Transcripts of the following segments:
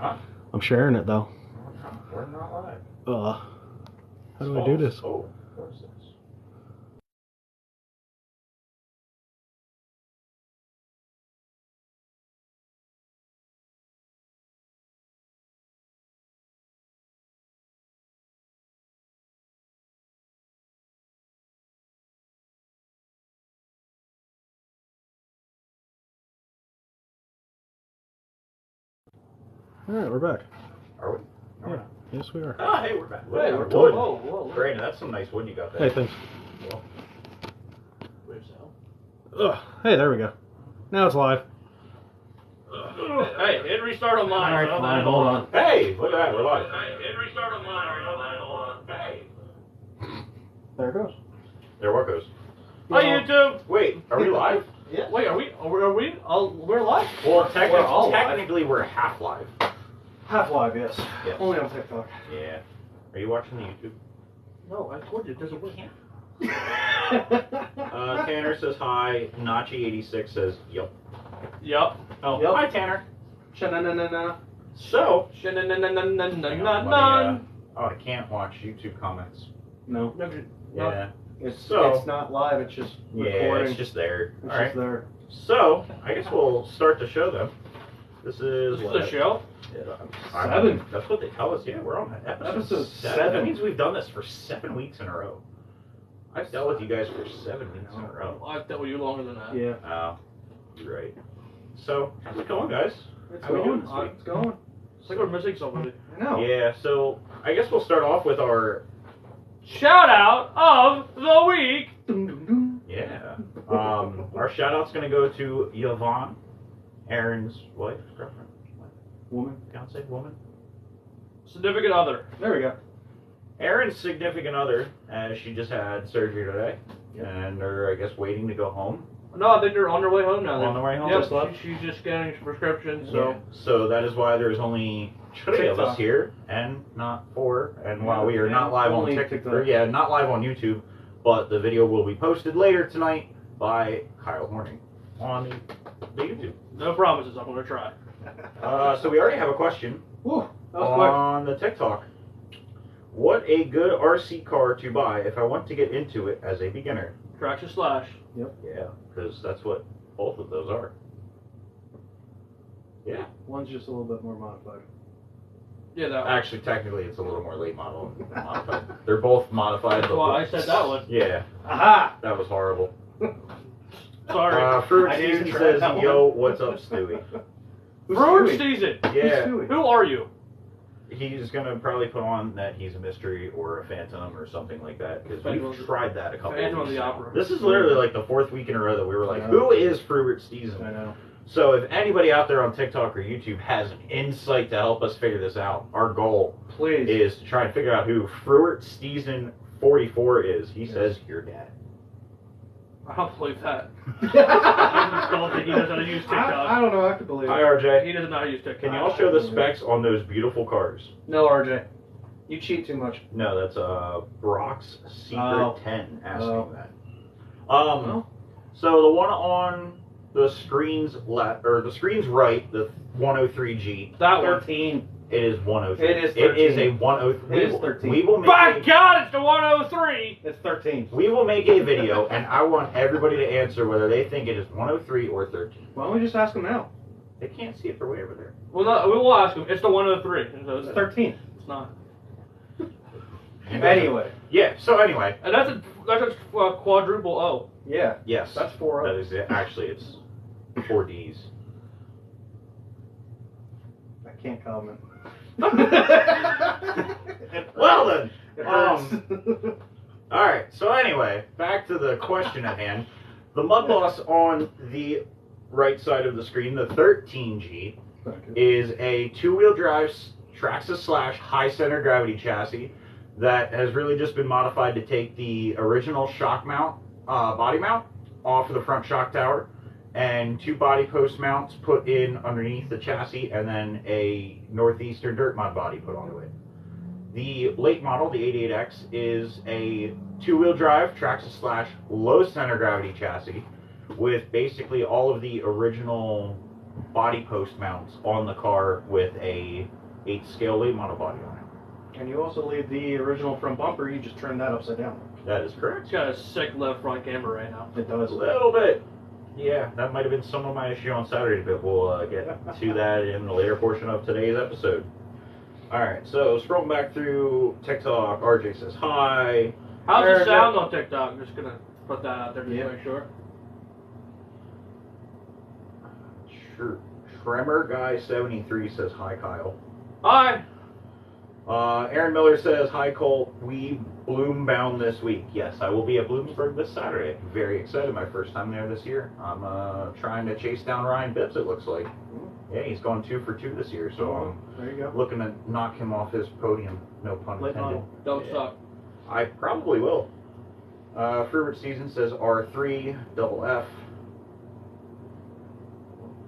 not. I'm sharing it though. We're not live. How do I do this? Oh, what is this? All right, we're back. Are we? No, Yeah. Yes, we are. Oh, hey, we're back. Hey, Wood. whoa. Brandon, that's some nice wood you got there. Hey, thanks. Well, Where's Al? Hey, there we go. Now it's live. Hey, hit restart online. All right, fine, hold on. hey, look at that. We're live. Hey, hit restart online. Hold on. Hey. There it goes. There, what goes? Hi, YouTube. Wait, are we live? Yeah. Wait, are we? We're live? Well, We're all live. technically we're half live. Half live, yes. Yes. Only on TikTok. Yeah. Are you watching the YouTube? No, I told you it doesn't work. Tanner says hi. Nachi86 says yup. Yup. Oh, Yup. hi Tanner. Sha-na-na-na-na. So, None. oh, I can't watch YouTube comments. No. Yeah. It's not live, it's just Yeah, recording. it's just there. It's All right. just there. So, I guess we'll start the show then. This is This is the show? I'm- 7. That's what they tell us. Yeah, we're on episode 7. 7. That means we've done this for 7 weeks in a row. I've dealt with you guys for 7 weeks in a row. I've dealt with you longer than that. Yeah. Oh, you're right. So, how's it going, guys? It's How we doing this week? It's going. It's like we're missing somebody. I know. Yeah, so I guess we'll start off with our Shout out of the week. Dum, dum, dum. our shout out's gonna go to Yvonne, Aaron's wife, girlfriend, Woman. fiance, woman. Significant other. There we go. Aaron's significant other, as she just had surgery today, and they're, I guess, waiting to go home. No, I think they're on their way home now. On their way home? Yep, Just left? she's just getting prescriptions, so. So that is why there's only 3 of us TikTok. here, and not 4. And while we are Yeah, not live on only TikTok, TikTok. not live on YouTube, but the video will be posted later tonight by Kyle Horning on the YouTube. No promises, I'm gonna try. So we already have a question Woo, that was quick. on the TikTok. What a good RC car to buy if I want to get into it as a beginner? Traction slash. Yeah, because that's what both of those are. Yeah. One's just a little bit more modified. Yeah, that one. Actually, technically, it's a little more late model than modified. They're both modified. That's why I said that one. Yeah, Aha! that was horrible. Sorry. Fruit I didn't Season try says, that one. "Yo, what's up, Stewie?" Fruit Stewie? season. Yeah, Who's Stewie? Who are you? he's gonna probably put on that he's a mystery or a phantom or something like that because Phantom we've of the- tried that a couple Phantom of of weeks the now. Opera. This is literally like the 4th week in a row that we were like, I know. "Who is Fruit I Season?" know. So if anybody out there on TikTok or YouTube has an insight to help us figure this out, our goal Please. is to try and figure out who Fruit Season 44 is. He says your dad. I don't believe that. I just don't think he knows how to use TikTok. I don't know. I have to believe Hi it. RJ. He doesn't know how to use TikTok. Can y'all show the specs on those beautiful cars? No, RJ. You cheat too much. No, that's Brock's Secret Oh. 10 asking Oh. that. Oh. So the one on the screen's left or the screen's right, the 103G. That one. 13. It is 103. It is It is 13. a 103. It is 13. We will make By God, it's the 103! It's 13. we will make a video, and I want everybody to answer whether they think it is 103 or 13. Why don't we just ask him now? They can't see it. They're way over there. Well, no, we will ask him. It's the 103. So It's 13. It's not. Anyway. Yeah. So anyway. And that's a quadruple O. Yeah. Yes. That's 4 That is it. Actually, it's 4 Ds. I can't comment. Well then. It hurts. All right. So anyway, back to the question at hand. The mud boss on the right side of the screen, the 13G, is a 2-wheel drive Traxxas slash high center gravity chassis that has really just been modified to take the original shock mount, body mount, off of the front shock tower, and 2 body post mounts put in underneath the chassis, and then a Northeastern dirt mod body put onto it. The late model, the 88X, is a 2-wheel drive Traxxas slash low center gravity chassis with basically all of the original body post mounts on the car with a 8 scale late model body on it. And you also leave the original front bumper, you just turn that upside down. That is correct. It's got a sick left front camera right now. It does. A little bit. Yeah, that might have been some of my issue on Saturday, but we'll get to that in the later portion of today's episode. Alright, so scrolling back through TikTok, RJ says hi. How's There, the sound on TikTok? I'm just gonna put that out there just to make sure. Tremor Guy 73 says hi, Kyle. Hi. Aaron Miller says hi, Colt. We Bloom bound this week. Yes, I will be at Bloomsburg this Saturday. Very excited. My first time there this year. I'm trying to chase down Ryan Bibbs, it looks like. Yeah, he's gone 2 for 2 this year, so there you go. I'm looking to knock him off his podium. No pun intended. Don't suck. I probably will. Fruit Season says R3 double F.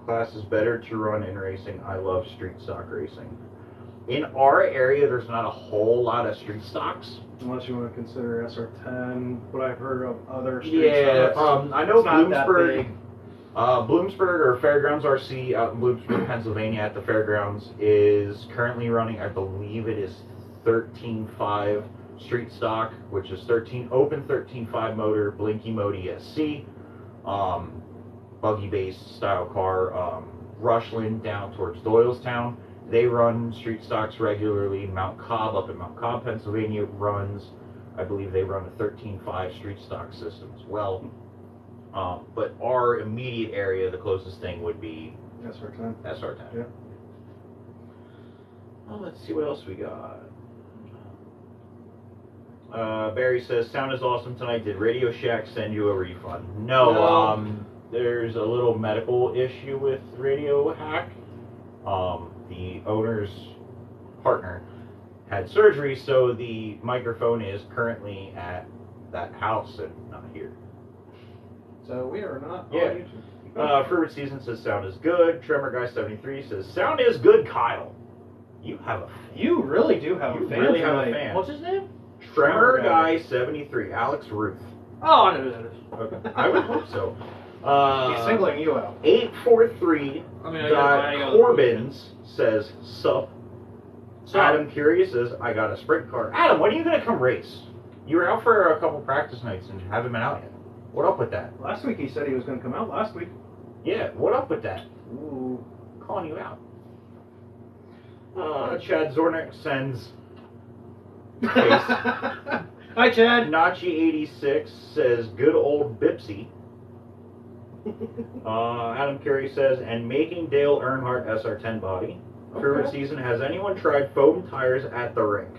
Class is better to run in racing. I love street stock racing. In our area, there's not a whole lot of street stocks. Unless you want to consider SR10, what I've heard of other street stocks. I know It's not that Bloomsburg. big. Bloomsburg or Fairgrounds RC out in Bloomsburg, Pennsylvania at the fairgrounds is currently running, I believe it is 13.5 street stock, which is 13.5 motor, Blinky Mode ESC, buggy based style car. Rushland down towards Doylestown, they run street stocks regularly. Mount Cobb up in Mount Cobb, Pennsylvania runs, I believe they run a 13.5 street stock system as well. But our immediate area, the closest thing would be SR10. SR10. Yeah. Well, let's see what else we got. Barry says, sound is awesome tonight. Did Radio Shack send you a refund? No. There's a little medical issue with Radio Hack. The owner's partner had surgery, so the microphone is currently at that house and not here. So we are not Yeah. on YouTube. Fruit Season says sound is good. Tremor Guy 73 says sound is good, Kyle. You have a You really do have you a fan really have a tonight. fan. What's his name? Tremor Guy 73, Alex Ruth. Oh, I know who that is. Okay, I would hope so. He's singling you out. 843 I mean, I got Corbins says sup. So, Adam Curious says I got a sprint car. Adam, when are you gonna come race? You were out for a couple practice nights and haven't been out yet. What up with that? Last week he said he was going to come out last week. Yeah, what up with that? Ooh. Calling you out. Chad Zornick sends. Hi, Chad. Nachi86 says good old Bipsy. Adam Curry says, and making Dale Earnhardt SR10 body. Fruit Season, has anyone tried foam tires at the rink?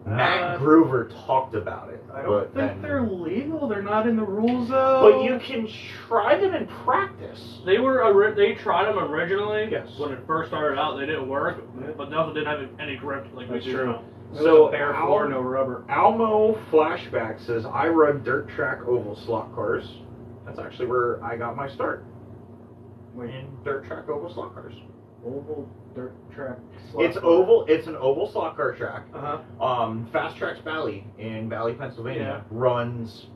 Matt Groover talked about it. I don't think they're legal. They're not in the rules, though. But you can try them in practice. they tried them originally. Yes. When it first started out, they didn't work, but they also didn't have any grip like we That's do true. now. So, bare floor, no rubber. Almo Flashback says, I run dirt track oval slot cars. That's actually where I got my start. In dirt track oval slot cars. Oval dirt track. It's oval. It's an oval slot car track. Uh-huh. Fast Tracks Valley in Valley, Pennsylvania, Yeah. runs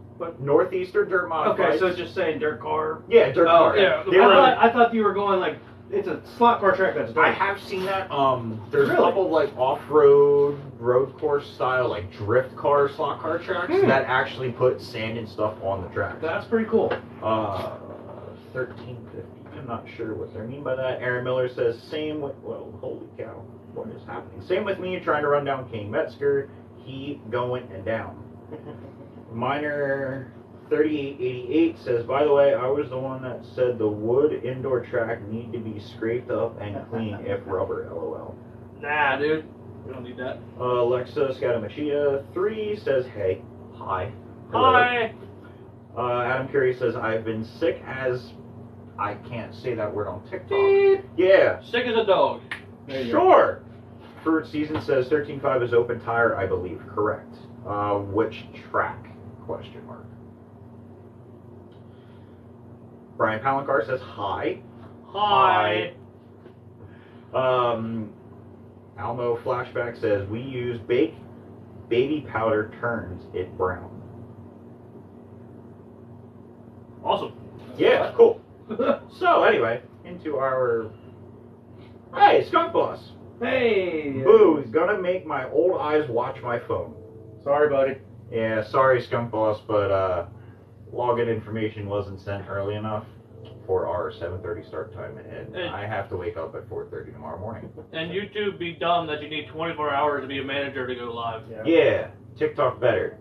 Northeastern Dirt Modifieds. Okay, so just saying dirt car. Yeah, dirt car. yeah. They run- I thought you were going like, it's a slot car track that's dirt. I have seen that. There's Really? a couple like off-road, road course style, like drift car, slot car tracks that actually put sand and stuff on the track. That's pretty cool. 1350. I'm not sure what they mean by that. Aaron Miller says, same with, well, holy cow, what is happening? Same with me trying to run down King Metzger. He going and down. Miner 3888 says, by the way, I was the one that said the wood indoor track need to be scraped up and clean if rubber, lol. Nah, dude. We don't need that. Alexa Scatamachia 3 says, hey, hi. Hello. Hi. Adam Curry says, I've been sick as, I can't say that word on TikTok. Yeah. Sick as a dog. There you Sure. Fruit Season says 13.5 is open tire, I believe. Correct. Which track? Question mark. Brian Palancar says hi. Hi. Almo Flashback says we use baby powder turns it brown. Awesome. Yeah, cool. So anyway, into our... Hey, Skunk Boss! Hey! Boo, gonna make my old eyes watch my phone. Sorry, buddy. Yeah, sorry, Skunk Boss, but login information wasn't sent early enough for our 7:30 start time, and I have to wake up at 4:30 tomorrow morning. And YouTube be dumb that you need 24 hours to be a manager to go live. Yeah, TikTok better.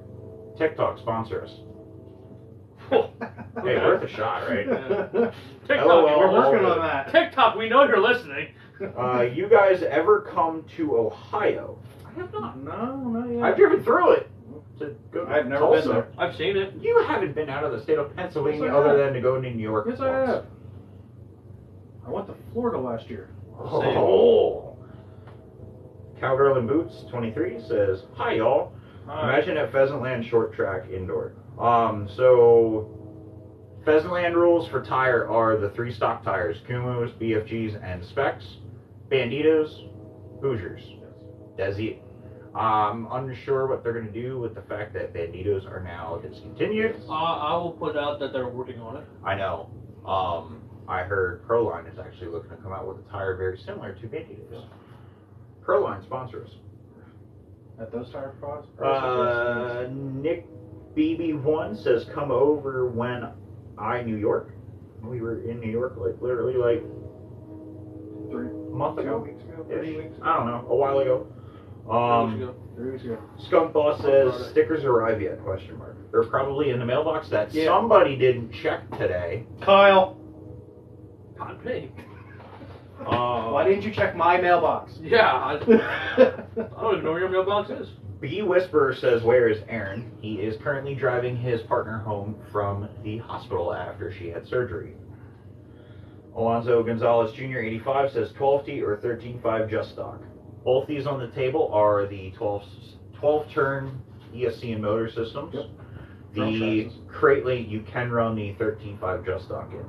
TikTok sponsor us. Hey, worth a shot, right? Yeah. TikTok, LOL. We're working on that. TikTok, we know you're listening. You guys ever come to Ohio? I have not. No, not yet. I've driven through it. To go to I've never Tulsa. been there. I've seen it. You haven't been out of the state of Pennsylvania Yes, I other have. than to go to New York. Yes, I once. have. I went to Florida last year. Oh. Cowgirl in Boots 23 says, "Hi y'all. Imagine at Pheasantland short track indoor. So Pheasantland rules for tire are the 3 stock tires: Kumos, BFGs, and Specs. Banditos, Hoosiers. That's it. I'm unsure what they're going to do with the fact that Banditos are now discontinued. I will put out that they're working on it. I know. I heard Proline is actually looking to come out with a tire very similar to Banditos. Proline sponsors. At those tire prods? Nick BB1 says, "Come over when New York." We were in New York literally 3 month ago. weeks ago, 3 weeks ago. I don't know, a while ago. 3 weeks ago. Skunk Boss says, "Stickers arrive yet?" Question mark. They're probably in the mailbox that Yeah. somebody didn't check today. Kyle, Not me. why didn't you check my mailbox? Yeah, I don't even know where your mailbox is. B Whisperer says, "Where is Aaron? He is currently driving his partner home from the hospital after she had surgery." Alonzo Gonzalez Jr. 85 says, "12T or 13.5 just stock." Both these on the table are the 12-turn ESC and motor systems. Yep. The Crateley, you can run the 13.5 just stock in.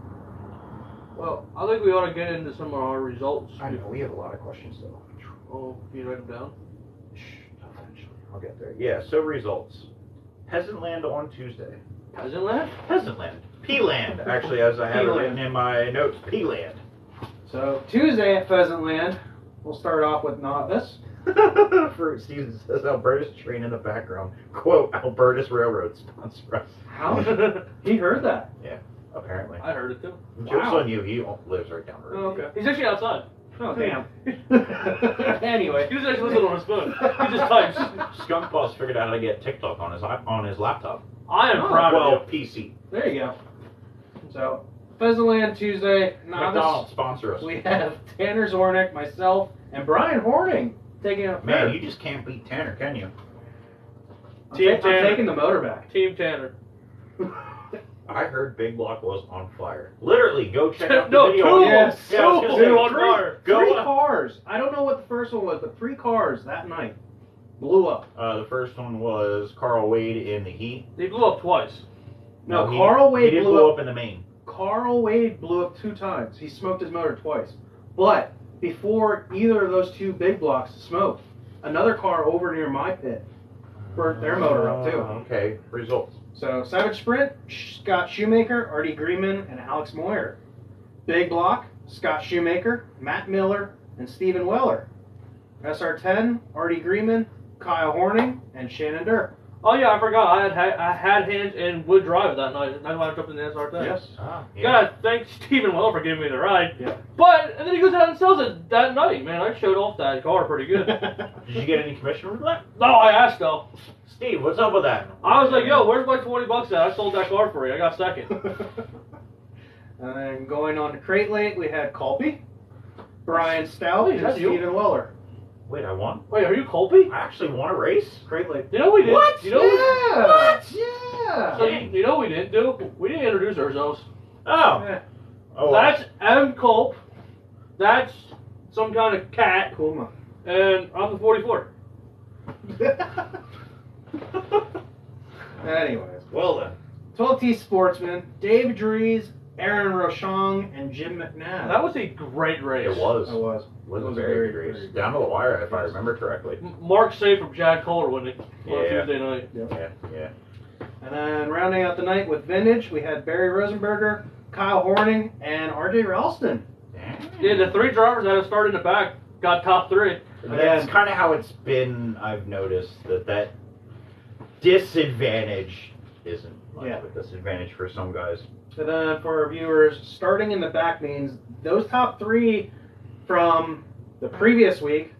Well, I think we ought to get into some of our results. I know, we have a lot of questions though. Oh, can you write them down? Eventually, I'll get there. Yeah, so results. Peasantland on Tuesday. Peasantland? Peasantland. P-Land, actually, as I have it written in my notes. P-Land. So, Tuesday at Pheasantland, we'll start off with Novice. Fruit Steven says, "Alberta's train in the background." Quote, "Alberta's Railroad sponsor us." How? He heard that. Yeah, apparently. I heard it too. Joke's Wow. on you, he lives right down the road. Oh, okay. He's actually outside. Oh, damn. Anyway. He was actually listening on his phone. He just types. Skunk Boss figured out how to get TikTok on his laptop. I am Oh, proud Well, of you. PC. There you go. So, Pheasantland Tuesday, Novice. McDonald's sponsor us. We have Tanner Zornick, myself, and Brian Horning taking a Man, you just can't beat Tanner, can you? I'm Team ta- I'm Tanner. taking the motor back. Team Tanner. I heard Big Block was on fire. Literally, go check out the No, video. two. Yes. Yeah, I was gonna Two say, on fire. Go Three up. cars. I don't know what the first one was, but 3 cars that night blew up. The first one was Carl Wade in the Heat. They blew up twice. No, he- Carl Wade he did blew blow up. up in the main. Carl Wade blew up 2 times. He smoked his motor twice. But before either of those 2 big blocks smoked, another car over near my pit burnt their motor up too. Okay, results. So Savage Sprint, Scott Shoemaker, Artie Greenman, and Alex Moyer. Big Block, Scott Shoemaker, Matt Miller, and Stephen Weller. SR10, Artie Greenman, Kyle Horning, and Shannon Durr. Oh yeah, I forgot. I had hands in Wood Drive that night. That's why I jumped in the SR thing. Yes. Yeah. Gotta thank Stephen Well for giving me the ride. Yeah. But and then he goes out and sells it that night. Man, I showed off that car pretty good. Did you get any commission from that? No, I asked though. Steve, what's up with that? I was like, yo, where's my $20 at? I sold that car for you. I got second. And then going on to Crate Late, we had Colby, Brian Stout, Wait, and that's you? Stephen Weller. Wait, I won? Wait, are you Colby? I actually won a race? Crate Late. You know we did. What? You know Yeah. What? Yeah. So you know what we didn't do? We didn't introduce ourselves. Oh. Yeah. Oh, That's M. Culp. That's some kind of cat. Kuma. And I'm the 44. Anyways, well then. 12T Sportsman, Dave Dries, Aaron Rochong, and Jim McNabb. That was a great race. It was. It was. Was It a was very a good very, race. very Down to the wire, if I remember correctly. Mark saved from Jack Kohler on Yeah. Tuesday night. Yeah. And then rounding out the night with Vintage, we had Barry Rosenberger, Kyle Horning, and RJ Ralston. Yeah, the 3 drivers that have started in the back got top 3. That's kind of how it's been. I've noticed that disadvantage isn't much of a disadvantage for some guys. And then for our viewers, starting in the back means those top 3 from the previous week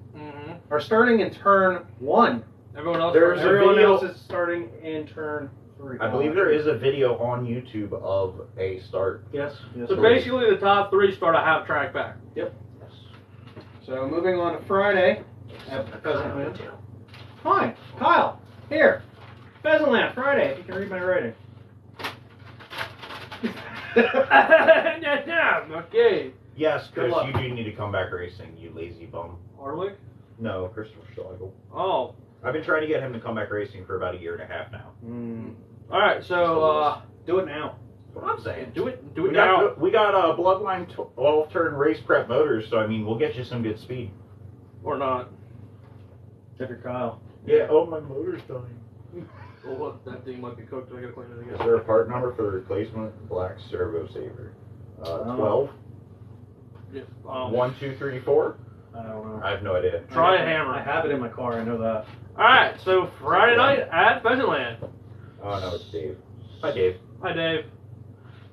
are starting in turn 1. Everyone else, Everyone else is starting in turn 3. I believe there is a video on YouTube of a start. Yes. So basically, the top 3 start a half track back. Yep. So moving on to Friday at Pheasantland. Hi, Kyle. Here, Pheasantland Friday. If you can read my writing. Okay. Yes, Chris, luck. you do need to come back racing, you lazy bum. Hardwick? No, Christopher Schlegel. Oh. I've been trying to get him to come back racing for about a year and a half now. Alright, so, do it now. That's what I'm saying. do it We now. got Bloodline 12-turn race prep motors, so I mean, we'll get you some good speed. Or not. If you're Kyle. Yeah, oh, my motor's dying. Oh, look, that thing might be cooked. I gotta clean it Is again. there a part number for the replacement black servo saver? 12? Yeah, 1, 2, 3, 4? I don't know. I have no idea. Try a hammer. I have it in my car. I know that. Alright, so Friday night at Pheasantland. Oh, no, it's Dave. Hi, Dave. Hi, Dave.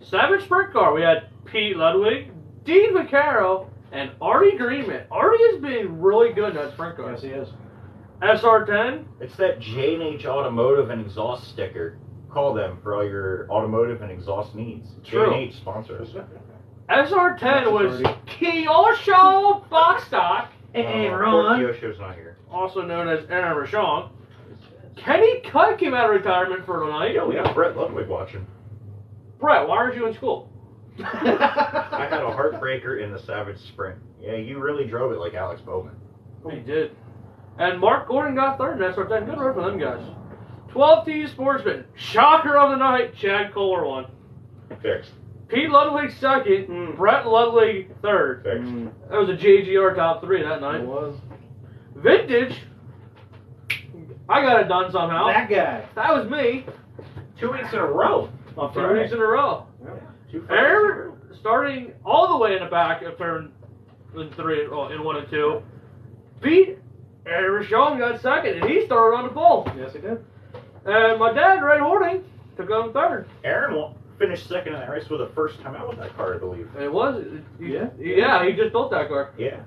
Savage Sprint Car. We had Pete Ludwig, Dean Vaccaro, and Artie Greenman. Artie has been really good in that sprint car. Yes, he is. SR10. It's that J&H Automotive and Exhaust sticker. Call them for all your automotive and exhaust needs. True. J&H sponsor us. SR10 was Kyosho Box Stock, Kyosho's not here. also known as Aaron Rashawn. Kenny Cutt came out of retirement for tonight. Yeah, we got Brett Ludwig watching. Brett, why aren't you in school? I had a heartbreaker in the Savage Sprint. Yeah, you really drove it like Alex Bowman. He did. And Mark Gordon got third in SR10. Good run for them guys. 12T Sportsman. Shocker of the night. Chad Kohler won. Fixed. Pete Ludwig second. Brett Ludwig third. Fixed. That was a JGR top 3 that night. It was. Vintage. I got it done somehow. That guy. That was me. 2 weeks in a row. On 2 Friday. weeks in a row. Two Aaron, starting all the way in the back of turn 3, well, in 1 and 2, beat Aaron Rashawn, got second, and he started on the pole. Yes, he did. And my dad, Ray Horning, took on third. Aaron finished second in that race for the first time out with that car, I believe. It was, Yeah? yeah, he just built that car. Yeah.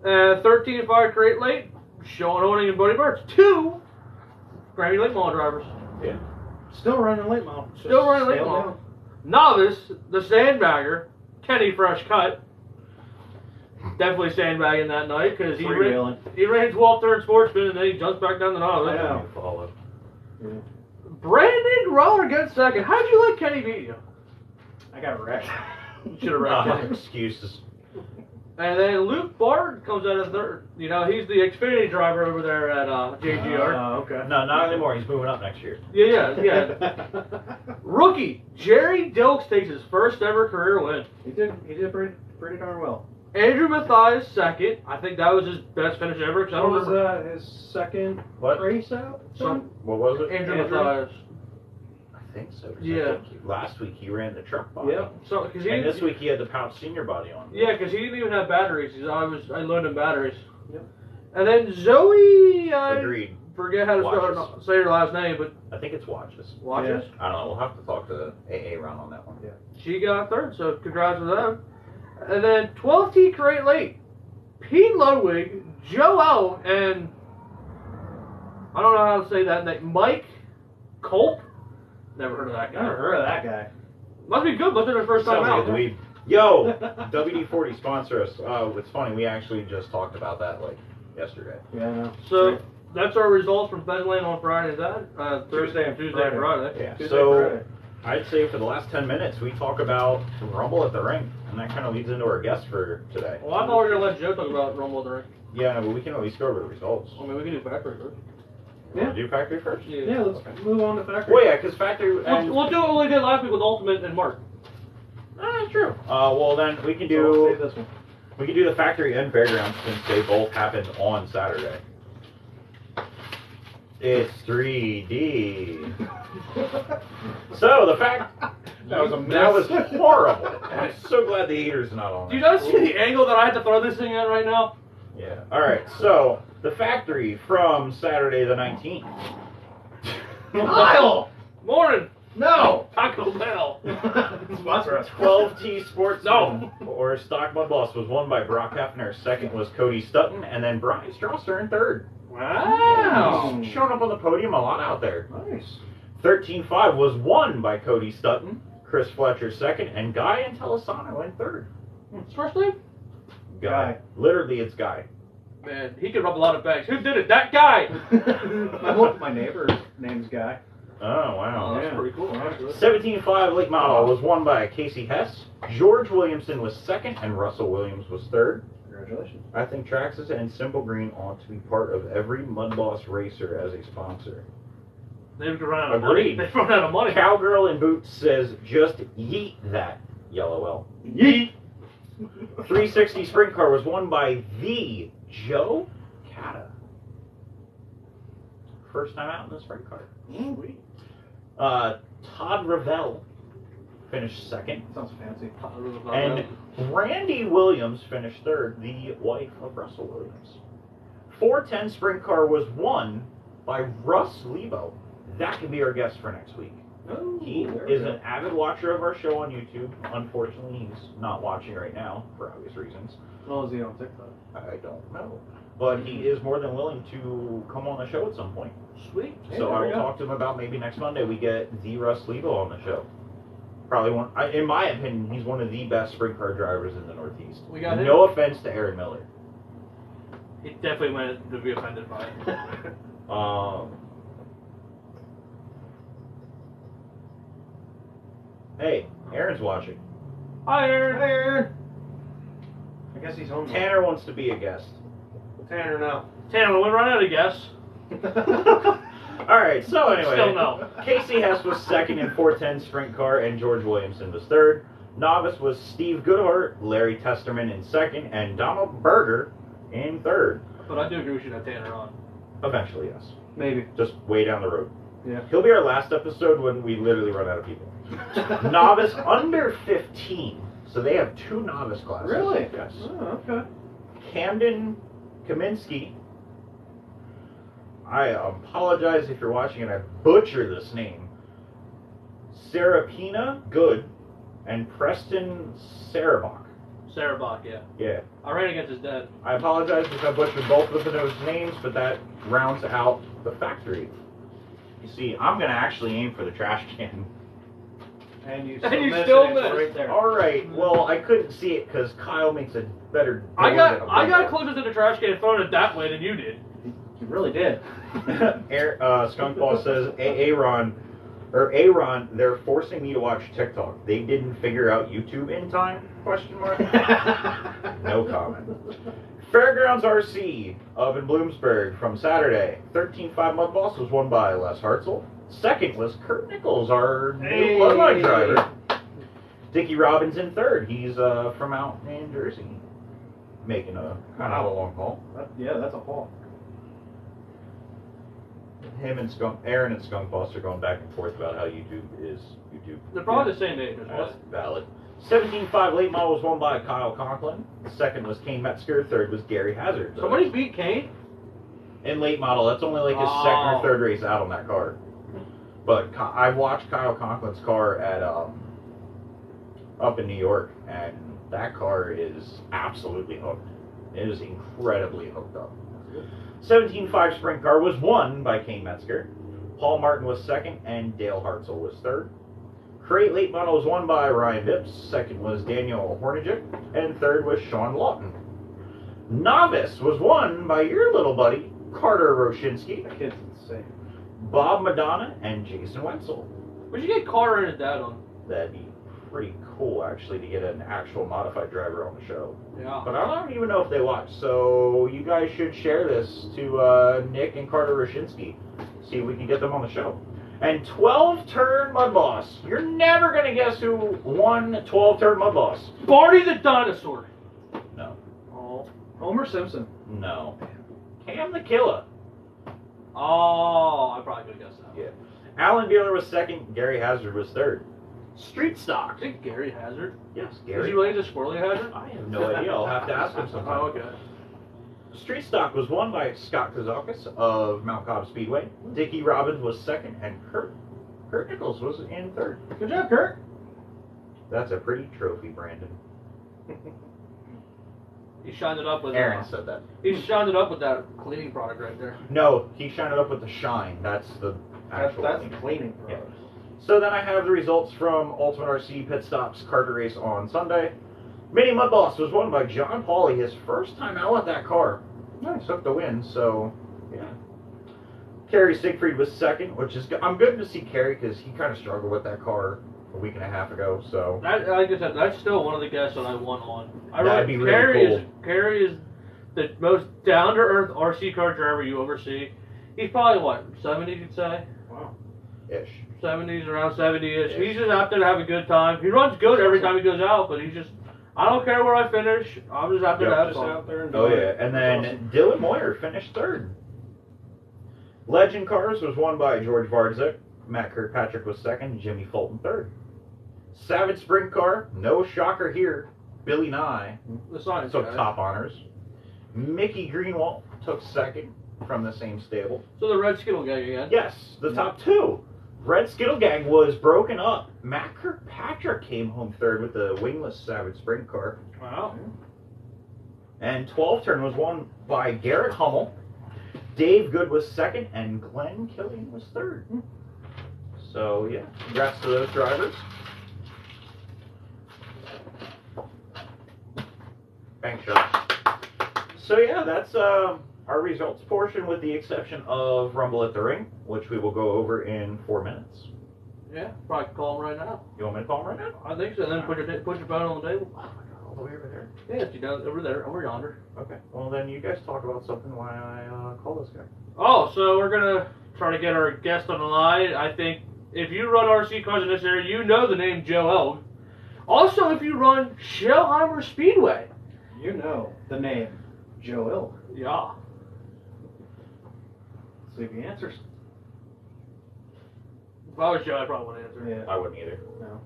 13-5 Crate Late, Sean Horning and Buddy Burts, 2 Grammy Late Model drivers. Yeah. Still running late model. Still running late model. Novice, the sandbagger, Kenny Fresh Cut. Definitely sandbagging that night because he ran 12-turn sportsman and then he jumps back down the novice. I know. Follow. Yeah. Brandon Roller gets second. How'd you let Kenny beat you? I got wrecked. Should have wrecked Kenny. Excuses. And then Luke Bart comes out of third. You know, he's the Xfinity driver over there at JGR. Oh, okay. No, not anymore. He's moving up next year. Yeah. Rookie, Jerry Dilks takes his first ever career win. He did pretty darn well. Andrew Mathias second. I think that was his best finish ever. Cause I don't What was remember. his second What? race out? What was it? Andrew Andrew? Mathias. I think so. Yeah. Last week he ran the truck body. Yeah. So, cause he And this week he had the Pouch Senior body on. Yeah, because he didn't even have batteries. I loaned him batteries. Yep. And then Zoe, Agreed. forget how to say her last name, but I think it's Watches. Watches. I don't know. We'll have to talk to AA Ron on that one. Yeah. She got third, so congrats to them. And then 12T Crate Late, Pete Ludwig, Joe Ilg, and I don't know how to say that name, Mike Culp. Never heard of that guy. Never heard of that guy. Must be good. Must be their first time Sounds out. like a dweeb. Yo, WD-40 sponsor us. It's funny. We actually just talked about that like yesterday. Yeah, I know. So that's our results from Pheasantland on Friday. Is that Tuesday and Friday? Yeah. Tuesday, So Friday. I'd say for the last 10 minutes we talk about Rumble at the Ring, and that kind of leads into our guest for today. Well, I thought we were gonna let Joe talk about Rumble at the Ring. Yeah, but we can at least go over the results. I mean, we can do factory first. Want to do factory first? Yeah, let's move on to factory. Well, yeah, because factory. We'll do what we did last week with Ultimate and Mark. That's true. Well, then we can So we'll do save this one. we can do the factory and fairgrounds since they both happened on Saturday. It's 3D. So the fact That was a that was mess. horrible. I'm so glad the heater's not on. Do you there. guys see the angle that I had to throw this thing at right now? Yeah. All right. So the factory from Saturday the 19th. Kyle! Morning, No! Taco Bell. Sponsor us. 12T Sports No. or Stock Mud Boss was won by Brock Hefner. Second was Cody Stutton, and then Brian Strasser in third. Wow. He's showing up on the podium a lot out there. Nice. 13.5 was won by Cody Stutton, Chris Fletcher second, and Guy Antelesano in third. What's first name? Guy. Literally, it's Guy. Man, he could rub a lot of bags. Who did it? That guy. My neighbor's name's Guy. Oh, wow. That's Yeah. pretty cool. 17.5 late model was won by Casey Hess. George Williamson was second, and Russell Williams was third. Congratulations. I think Traxxas and Simple Green ought to be part of every Mud Boss racer as a sponsor. They've run out of Agreed. money. They've run out of money. Cowgirl in Boots says, just yeet that, Yellow L. Yeet. 360 Sprint Car was won by the Joe Cata. First time out in the sprint car. Sweet. Todd Ravel finished second. Sounds fancy. And Randy Williams finished third, the wife of Russell Williams. 410 Sprint Car was won by Russ Lebo. That could be our guest for next week. Oh, He is an avid watcher of our show on YouTube. Unfortunately, he's not watching right now for obvious reasons. Well, is he on TikTok? I don't know. But he is more than willing to come on the show at some point. Sweet. So I will talk to him about maybe next Monday we get the Russ Lebo on the show. Probably one, in my opinion, he's one of the best sprint car drivers in the Northeast. We got him. No offense to Aaron Miller. He definitely went to be offended by it. Hey, Aaron's watching. Hi, Aaron. Hey, Aaron. I guess he's home. now. Tanner wants to be a guest. Tanner now. Tanner, we run out of guests. All right, so anyway. Still no. Casey Hess was second in 410 Sprint Car, and George Williamson was third. Novice was Steve Goodhart, Larry Testerman in second, and Donald Berger in third. But I do agree we should have Tanner on. Eventually, yes. Maybe. Just way down the road. Yeah. He'll be our last episode when we literally run out of people. Novice under 15. So they have 2 novice classes. Really? Yes. Oh, okay. Camden Kaminsky. I apologize if you're watching and I butcher this name. Serapina Good and Preston Sarabach. Sarah Bach, yeah. Yeah. I ran against his dad. I apologize if I butchered both of those names, but that rounds out the factory. You see, I'm going to actually aim for the trash can. And you still still missed. right there. All right. Well, I couldn't see it because Kyle makes a better. I door than a got window. closer to the trash can and thrown it that way than you did. You really did. Skunk Ball says, Aaron, they're forcing me to watch TikTok. They didn't figure out YouTube in time? Question mark. No comment. Fairgrounds RC of in Bloomsburg from Saturday. 13.5 Mud Boss was won by Les Hartzell. Second was Kurt Nichols, our new bloodline driver. Dickie Robbins in third. He's from out in Jersey, making a kind of a long haul. Yeah, that's a haul. Him and Aaron and Skunk Boss are going back and forth about how YouTube is YouTube. They're probably the same age. That's valid. 17.5 late model was won by Kyle Conklin. Second was Kane Metzger. Third was Gary Hazard. Somebody beat Kane? In late model, that's only like his second or third race out on that car. But I watched Kyle Conklin's car at up in New York, and that car is absolutely hooked. It is incredibly hooked up. 17.5 Sprint Car was won by Kane Metzger. Paul Martin was second, and Dale Hartzell was third. Crate late model was won by Ryan Vips. Second was Daniel Hornacek, and third was Sean Lawton. Novice was won by your little buddy, Carter Roshinsky, That kid's insane. Bob Madonna, and Jason Wetzel. Where'd you get Carter and his dad on? That'd be pretty cool, actually, to get an actual modified driver on the show. Yeah. But I don't even know if they watch, so you guys should share this to Nick and Carter Roshinsky. See if we can get them on the show. And 12-turn Mud Boss. You're never going to guess who won 12-turn Mud Boss. Barney the dinosaur. No. Oh. Homer Simpson. No. Cam the Killer. Oh, I probably could have guessed that. Yeah. Alan Bueller was second. Gary Hazard was third. Street stock. I think Gary Hazard. Yes, Is Gary. he related to Squirrely Hazard? I have no idea. I'll have to ask him sometime. Oh, okay. Street stock was won by Scott Kazakis of Mount Cobb Speedway. Dickie Robbins was second, and Kurt Nichols was in third. Good job, Kurt. That's a pretty trophy, Brandon. He shined it up with. Aaron said that. He shined it up with that cleaning product right there. No, he shined it up with the shine. That's the actual That's thing. cleaning Yeah. products. So then I have the results from Ultimate RC Pit Stops Karter Race on Sunday. Mini Mud Boss was won by John Pauley, his first time out with that car. Nice, took the win, so yeah. Kerry Siegfried was second, which is good. I'm good to see Kerry because he kind of struggled with that car a week and a half ago. So That, like I said, that's still one of the guests that I won on. That'd be really cool. Kerry is the most down-to-earth RC car driver you ever see. He's probably, what, 70, you'd say? Wow. ish. 70s, around 70-ish. He's just out there to have a good time. He runs good every time he goes out, but he's just, I don't care where I finish. I'm just out there to have Just fun. out there and Oh doing yeah, it. and That's then awesome. Dylan Moyer finished third. Legend Cars was won by George Vardzek. Matt Kirkpatrick was second. Jimmy Fulton third. Savage Sprint Car, no shocker here. Billy Nye The science took guy. top honors. Mickey Greenwald took second from the same stable. So the Red Skittle gang again. Yes, the top two. Red Skittle Gang was broken up. Matt Kirkpatrick came home third with the wingless Savage Sprint Car. Wow. And 12 turn was won by Garrett Hummel. Dave Good was second, and Glenn Killian was third. So, yeah, congrats to those drivers. Thanks, Josh. So, yeah, that's our results portion with the exception of Rumble at the Ring, which we will go over in 4 minutes. Yeah, probably call him right now. You want me to call him right now? I think so. Then put your phone on the table. Oh, my God, all the way over there. Yeah, it's down over there, over yonder. Okay, well, then you guys talk about something while I call this guy. Oh, so we're gonna try to get our guest on the line. I think if you run RC cars in this area, you know the name Joe Ilg. Also, if you run Shellheimer Speedway, You know the name Joe Ilg. yeah. See if he answers. If I was Joe, I'd probably want to answer. Yeah. I wouldn't either. No.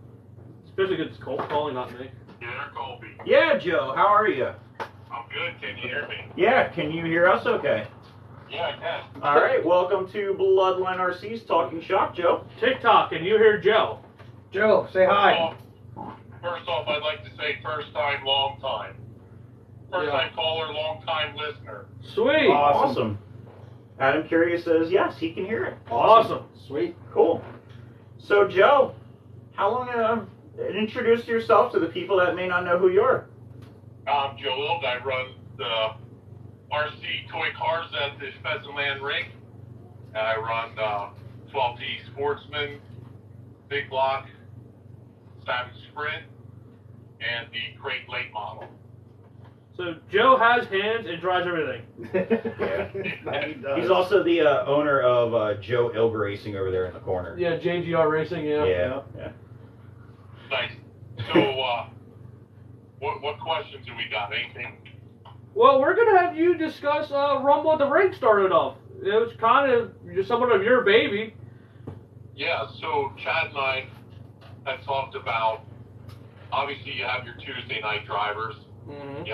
Especially because it's cold calling, not me. Yeah, Colby. Yeah, Joe, how are you? I'm good. Can you hear me? Yeah, can you hear us okay? Yeah, I can. All right, welcome to Bloodline RC's Talking Shop, Joe. TikTok, can you hear Joe? Joe, say hi. First off, I'd like to say first time, long time. First Yeah. time caller, long time listener. Sweet. Awesome. Adam Curious says yes, he can hear it. Awesome. Sweet. Cool. So, Joe, how long, introduce yourself to the people that may not know who you are. I'm Joe Ilg. I run the RC toy cars at the Pheasantland Ring. And I run 12T Sportsman, Big Block, Savage Sprint, and the Crate Late model. So Joe has hands and drives everything. That he does. He's also the owner of Joe Ilg Racing over there in the corner. Yeah, JGR Racing, yeah. Yeah. Nice. So, what questions do we got? Anything? Well, we're going to have you discuss Rumble at the Ring started off. It was kind of just somewhat of your baby. Yeah, so Chad and I had talked about, obviously you have your Tuesday night drivers, Mm-hmm.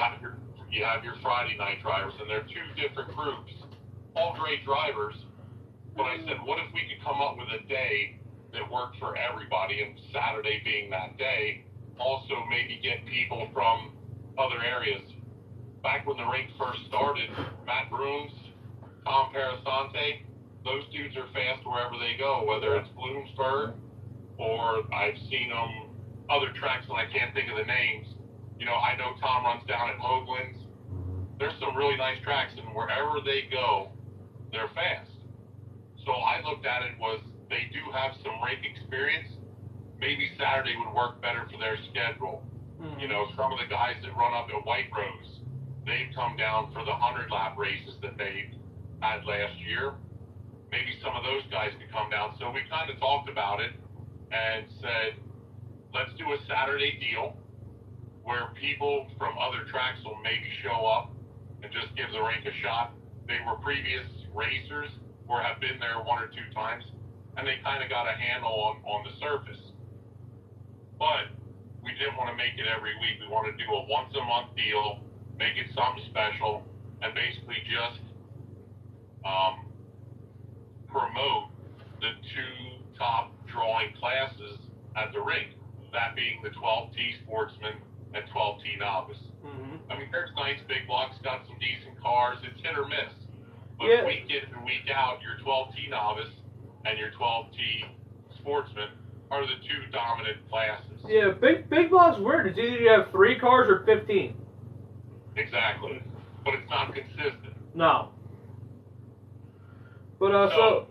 you have your Friday night drivers, and they're two different groups, all great drivers. But I said, what if we could come up with a day that worked for everybody, and Saturday being that day, also maybe get people from other areas. Back when the rink first started, Matt Brooms, Tom Parasante, those dudes are fast wherever they go, whether it's Bloomsburg or I've seen them other tracks and I can't think of the names. You know, I know Tom runs down at Hoagland's. There's some really nice tracks, and wherever they go, they're fast. So I looked at it was they do have some rink experience. Maybe Saturday would work better for their schedule. Mm-hmm. You know, some of the guys that run up at White Rose, they've come down for the 100-lap races that they had last year. Maybe some of those guys could come down. So we kind of talked about it and said, let's do a Saturday deal where people from other tracks will maybe show up and just give the rink a shot. They were previous racers, or have been there 1 or 2 times, and they kind of got a handle on the surface. But we didn't want to make it every week. We wanted to do a once-a-month deal, make it something special, and basically just promote the 2 top drawing classes at the rink, that being the 12T Sportsman and 12T Novice. Mm-hmm. I mean, there's nice big blocks, got some decent cars. It's hit or miss. But Yeah. week in and week out, your 12T Novice and your 12T Sportsman are the 2 dominant classes. Yeah, big blocks weird. It's either you have 3 cars or 15. Exactly. But it's not consistent. No. But so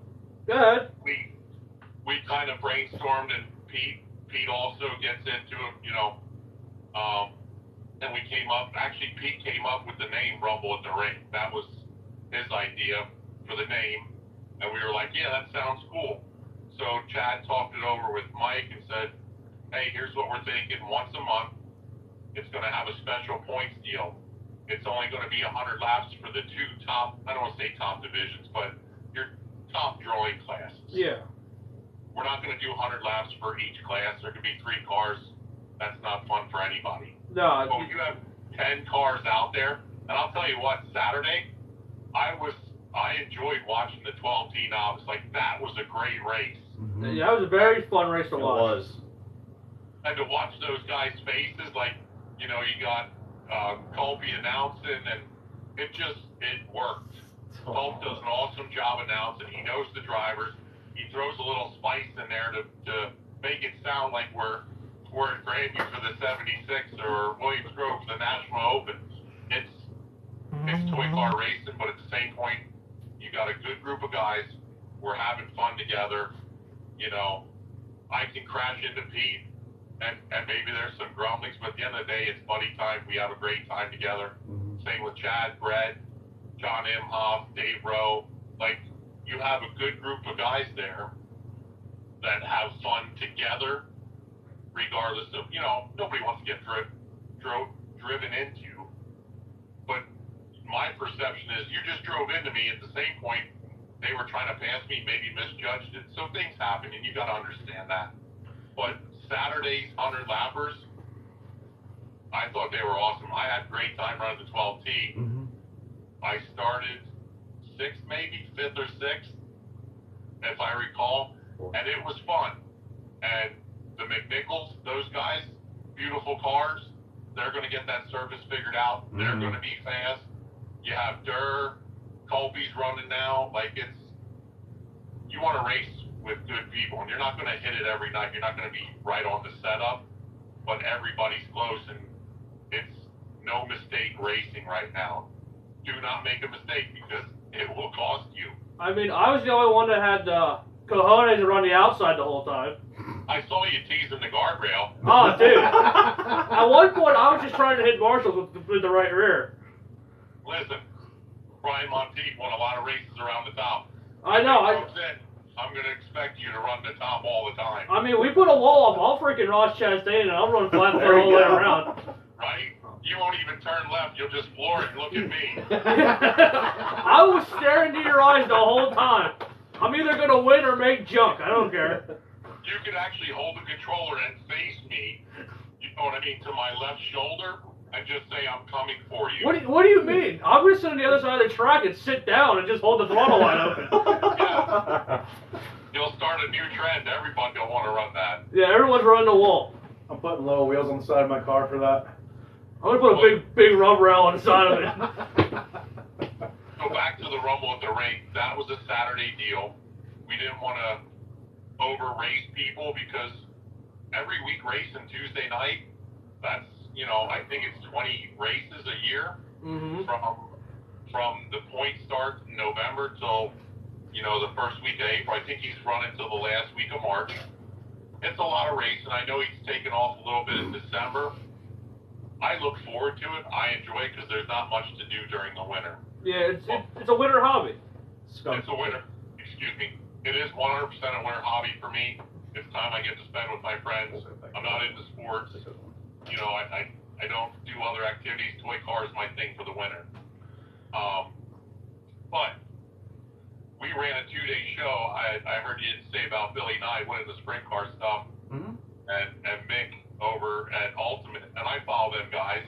go ahead. We kind of brainstormed, and Pete also gets into it, you know. And we came up. Actually, Pete came up with the name Rumble at the Ring. That was his idea for the name, and we were like, yeah, that sounds cool. So Chad talked it over with Mike and said, hey, here's what we're thinking. Once a month, it's going to have a special points deal. It's only going to be 100 laps for the 2 top, I don't want to say top divisions, but your top drawing classes. Yeah. We're not going to do 100 laps for each class. There could be 3 cars. That's not fun for anybody. No. So you have 10 cars out there, and I'll tell you what, Saturday, I enjoyed watching the 12T Novice. Like, that was a great race. Mm-hmm. Yeah, that was a very fun race to watch. It was. And to watch those guys' faces, like, you know, you got Colby announcing, and it worked. Colby does an awesome job announcing. He knows the drivers. He throws a little spice in there to make it sound like we're at Grandview for the 76 or Williams Grove for the National Open. It's toy car racing, but at the same point, you got a good group of guys. We're having fun together. You know, I can crash into Pete, and maybe there's some grumblings, but at the end of the day, it's buddy time. We have a great time together. Mm-hmm. Same with Chad, Brett, John Imhoff, Dave Rowe. Like, you have a good group of guys there that have fun together, regardless of, you know, nobody wants to get driven into. But my perception is you just drove into me. At the same point, they were trying to pass me, maybe misjudged it. So things happen, and you got to understand that. But Saturday's 100 lappers, I thought they were awesome. I had a great time running the 12T. Mm-hmm. I started 6th, maybe 5th or 6th, if I recall, and it was fun. And the McNichols, those guys, beautiful cars. They're going to get that surface figured out. Mm-hmm. They're going to be fast. You have Durr, Colby's running now. Like, you want to race with good people, and you're not going to hit it every night. You're not going to be right on the setup, but everybody's close, and it's no mistake racing right now. Do not make a mistake, because it will cost you. I mean, I was the only one that had the cojones to run the outside the whole time. I saw you teasing the guardrail. Oh, dude. At one point, I was just trying to hit Marshall with the right rear. Listen, Brian Monteith won a lot of races around the top. I know. I'm going to expect you to run the top all the time. I mean, we put a wall up. I'll freaking Ross Chastain, and I'll run flat there all the way around. Right? You won't even turn left. You'll just floor it and look at me. I was staring into your eyes the whole time. I'm either going to win or make junk. I don't care. You could actually hold the controller and face me, you know what I mean, to my left shoulder, and just say, I'm coming for you. What do you mean? I'm going to sit on the other side of the track and sit down and just hold the throttle wide open. Yeah. You'll start a new trend. Everybody will want to run that. Yeah, everyone's running the wall. I'm putting low wheels on the side of my car for that. I'm going to put a big rub rail on the side of it. Go back to the Rumble at the Ring. That was a Saturday deal. We didn't want to over-race people because every week racing Tuesday night, that's, you know, I think it's 20 races a year. Mm-hmm. From the point start in November till, you know, the first week of April. I think he's running till the last week of March. It's a lot of racing. I know he's taken off a little bit in December. I look forward to it. I enjoy it because there's not much to do during the winter. Yeah, it's a winter hobby. It's a winter. Excuse me. It is 100% a winter hobby for me. It's time I get to spend with my friends. I'm not into sports. You know, I don't do other activities. Toy car is my thing for the winter. But we ran a 2-day show. I heard you didn't say about Billy Nye winning the sprint car stuff, and Mick over at Ultimate, and I follow them guys.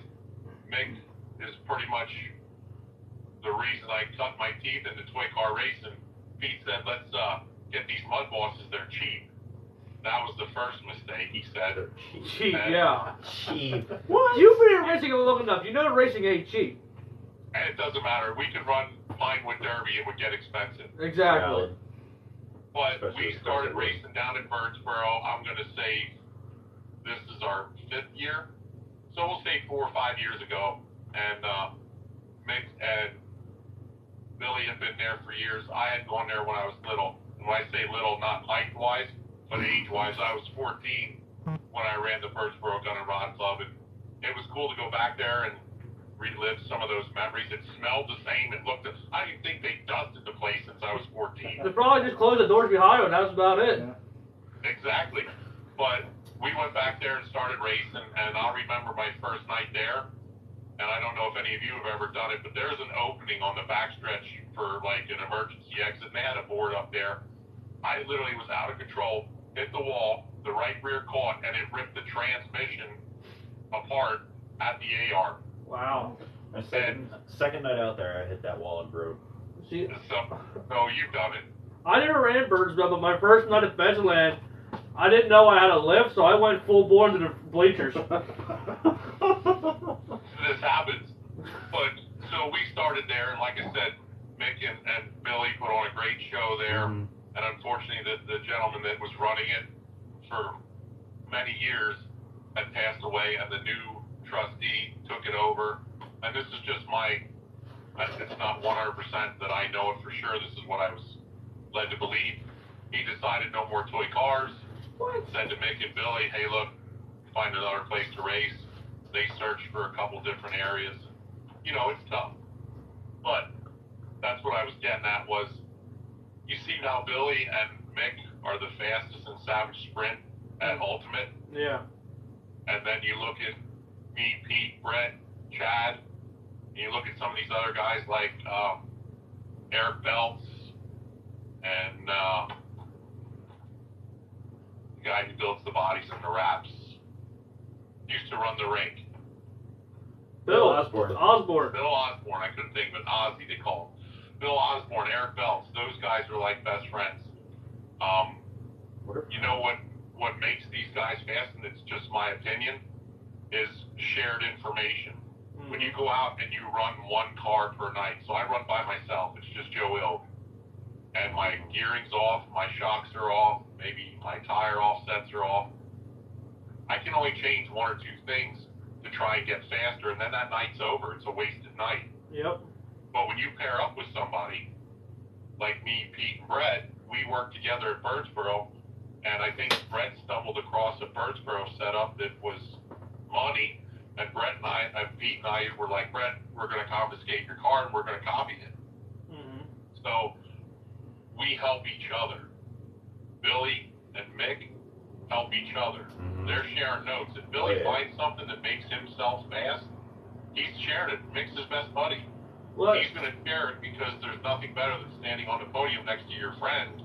Mick is pretty much the reason I cut my teeth into toy car racing. Pete said, let's get these mud bosses, they're cheap. That was the first mistake, he said. Cheap, yeah. Cheap. What? You've been in racing long enough. You know racing ain't cheap. And it doesn't matter. We could run Pinewood Derby, it would get expensive. Exactly. But Especially we started expensive. racing down in Birdsboro. I'm going to say this is our 5th year. So we'll say 4 or 5 years ago. And Mick and Billy had been there for years. I had gone there when I was little. And when I say little, not height-wise, but age-wise, I was 14 when I ran the Birdsboro Gun and Rod Club. And it was cool to go back there and relive some of those memories. It smelled the same. It looked. I didn't think they dusted the place since I was 14. They probably just closed the doors behind them. That was about it. Yeah. Exactly. But we went back there and started racing, and I'll remember my first night there. And I don't know if any of you have ever done it, but there's an opening on the backstretch for like an emergency exit, and they had a board up there. I literally was out of control, hit the wall, the right rear caught, and it ripped the transmission apart at the AR. Wow. My second night out there, I hit that wall and broke. See, So, no, you've done it. I never ran Birdsville, but my first night at Pheasantland, I didn't know I had a lift, so I went full bore into the bleachers. This happens. But so we started there, and like I said, Mick and Billy put on a great show there. And unfortunately, the gentleman that was running it for many years had passed away, and the new trustee took it over. And this is just it's not 100% that I know it for sure. This is what I was led to believe. He decided no more toy cars. Said to Mick and Billy, hey, look, find another place to race. They searched for a couple different areas. You know, it's tough. But that's what I was getting at was, you see now Billy and Mick are the fastest in Savage Sprint at Ultimate. Yeah. And then you look at me, Pete, Brett, Chad, and you look at some of these other guys like Eric Belts and the guy who builds the bodies and the wraps. Used to run the rink. Bill Osborne. Bill Osborne, I couldn't think of it. Ozzy, they call him. Bill Osborne, Eric Belts, those guys are like best friends. You know what makes these guys fast, and it's just my opinion, is shared information. When you go out and you run one car per night, so I run by myself, it's just Joe Ilg, and my gearing's off, my shocks are off, maybe my tire offsets are off. I can only change one or two things to try and get faster, and then that night's over. It's a wasted night. Yep. But when you pair up with somebody like me, Pete, and Brett, we work together at Birdsboro, and I think Brett stumbled across a Birdsboro setup that was money, and Pete and I were like, Brett, we're going to confiscate your car and we're going to copy it. So we help each other. Billy and Mick help each other. They're sharing notes. If Billy finds something that makes himself fast, he's sharing it. Mick's his best buddy. Well, He's going to share it because there's nothing better than standing on the podium next to your friend.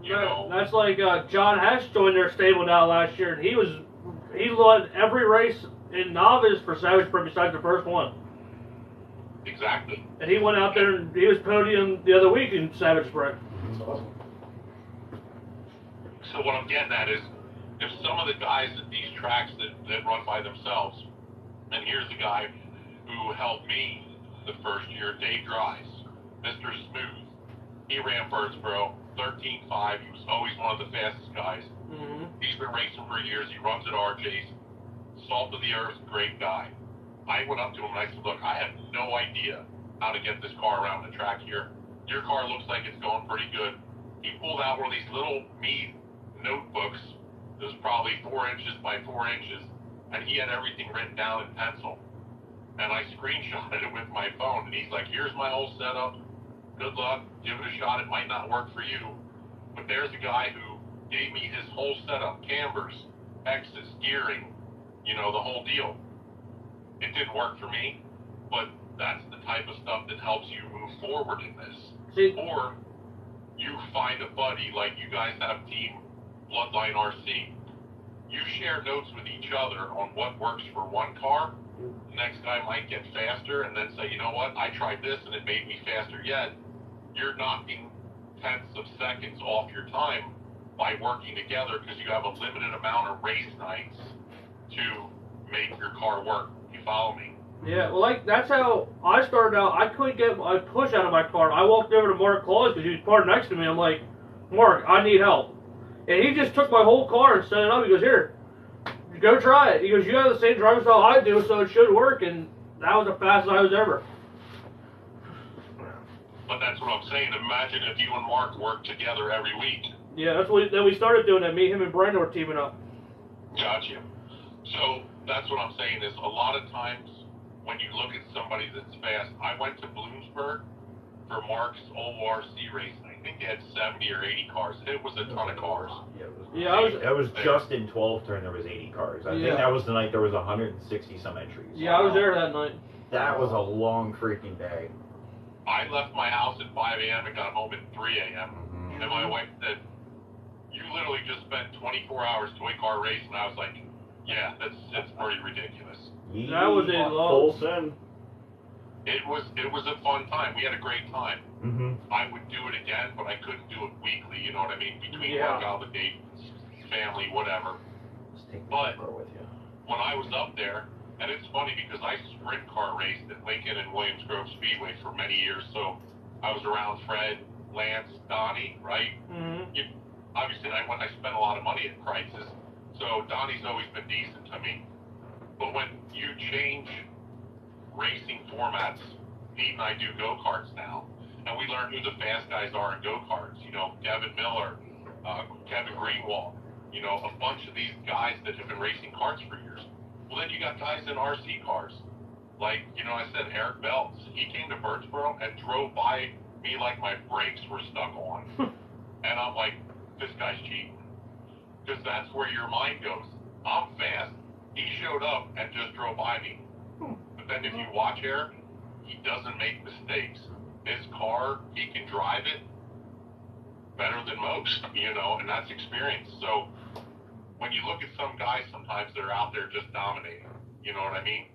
You know, that's like John Hess joined their stable now last year, and he led every race in novice for Savage Sprint besides the first one. exactly. And he went out there and he was podium the other week in Savage Sprint. That's awesome. So what I'm getting at is, if some of the guys at these tracks that run by themselves, and here's a guy who helped me the first year, Dave Dries, Mr. Smooth. He ran Birdsboro, 13.5. He was always one of the fastest guys. He's been racing for years. He runs at RJ's. Salt of the earth, great guy. I went up to him and I said, look, I have no idea how to get this car around the track here. Your car looks like it's going pretty good. He pulled out one of these little Mead notebooks. It was probably 4 inches by 4 inches, and he had everything written down in pencil. And I screenshotted it with my phone, and he's like, here's my whole setup. Good luck. Give it a shot. It might not work for you. But there's a guy who gave me his whole setup, cambers, X's, gearing, you know, the whole deal. It didn't work for me, but that's the type of stuff that helps you move forward in this. See, Or you find a buddy, like you guys have Team Bloodline RC. You share notes with each other on what works for one car. The next guy might get faster and then say, you know what, I tried this and it made me faster yet. You're knocking tenths of seconds off your time by working together because you have a limited amount of race nights to make your car work. You follow me? Yeah, well, like, that's how I started out. I couldn't get a push out of my car. I walked over to Mark Claus because he was parked next to me. I'm like, Mark, I need help. And he just took my whole car and set it up. He goes, here, go try it. He goes, you have the same driving style I do, so it should work. And that was the fastest I was ever. But that's what I'm saying. Imagine if you and Mark worked together every week. Yeah, that's what. Then we started doing that. Me, him, and Brandon were teaming up. Gotcha. So that's what I'm saying is a lot of times when you look at somebody that's fast, I went to Bloomsburg for Mark's old RC race. I think they had 70 or 80 cars. It was a ton of cars. That was just in 12 turn. There was 80 cars. I think that was the night there was 160 some entries. Yeah, I was there that night. That was a long freaking day. I left my house at 5 a.m. and got home at 3 a.m. And my wife said, you literally just spent 24 hours toy car race, and I was like, yeah, it's pretty ridiculous. That was a full send. It was a fun time. We had a great time. Mm-hmm. I would do it again, but I couldn't do it weekly. You know what I mean? Between work obligations, family, whatever. But when I was up there, and it's funny because I sprint car raced at Lincoln and Williams Grove Speedway for many years, so I was around Fred, Lance, Donnie, right? Mm-hmm. Obviously, I spent a lot of money at prices, so Donnie's always been decent to me. But when you change racing formats, Pete and I do go-karts now, and we learn who the fast guys are in go-karts. You know, Devin Miller, Kevin Greenwald, you know, a bunch of these guys that have been racing karts for years. Well, then you got guys in RC cars. Like, you know, I said Eric Belts. He came to Birdsboro and drove by me like my brakes were stuck on. And I'm like, this guy's cheating. Because that's where your mind goes. I'm fast. He showed up and just drove by me. But then if you watch Eric, he doesn't make mistakes. His car, he can drive it better than most, you know, and that's experience. So when you look at some guys, sometimes they're out there just dominating. You know what I mean?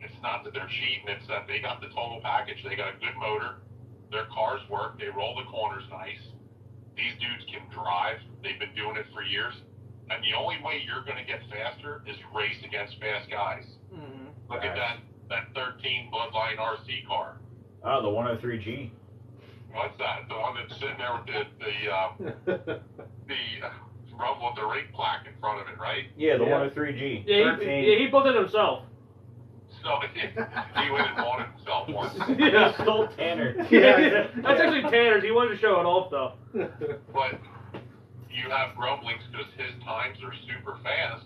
It's not that they're cheating. It's that they got the total package. They got a good motor. Their cars work. They roll the corners nice. These dudes can drive. They've been doing it for years. And the only way you're going to get faster is race against fast guys. Mm-hmm. Look at that 13 Bloodline RC car. Oh, the 103G. What's that? The one that's sitting there with the rumble with the rate plaque in front of it, right? Yeah, the 103G. Yeah, he built it himself. So he went and bought it himself once. Yeah. He stole Tanner. Yeah, that's actually Tanner's. He wanted to show it off, though. But you have grumblings because his times are super fast,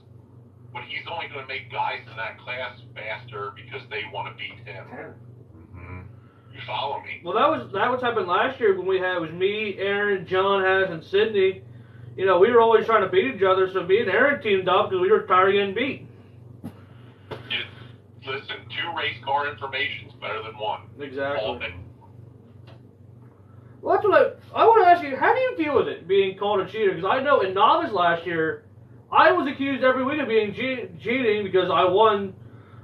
but he's only going to make guys in that class faster because they want to beat him. Mm-hmm. You follow me? Well, that was happened last year when we had, it was me, Aaron, John, Has, and Sydney. You know, we were always trying to beat each other, so me and Aaron teamed up because we were tired of getting beat. Listen, 2 race car information's better than 1. Exactly. Well, that's what I want to ask you. How do you deal with it, being called a cheater? Because I know in novice last year, I was accused every week of being cheating because I won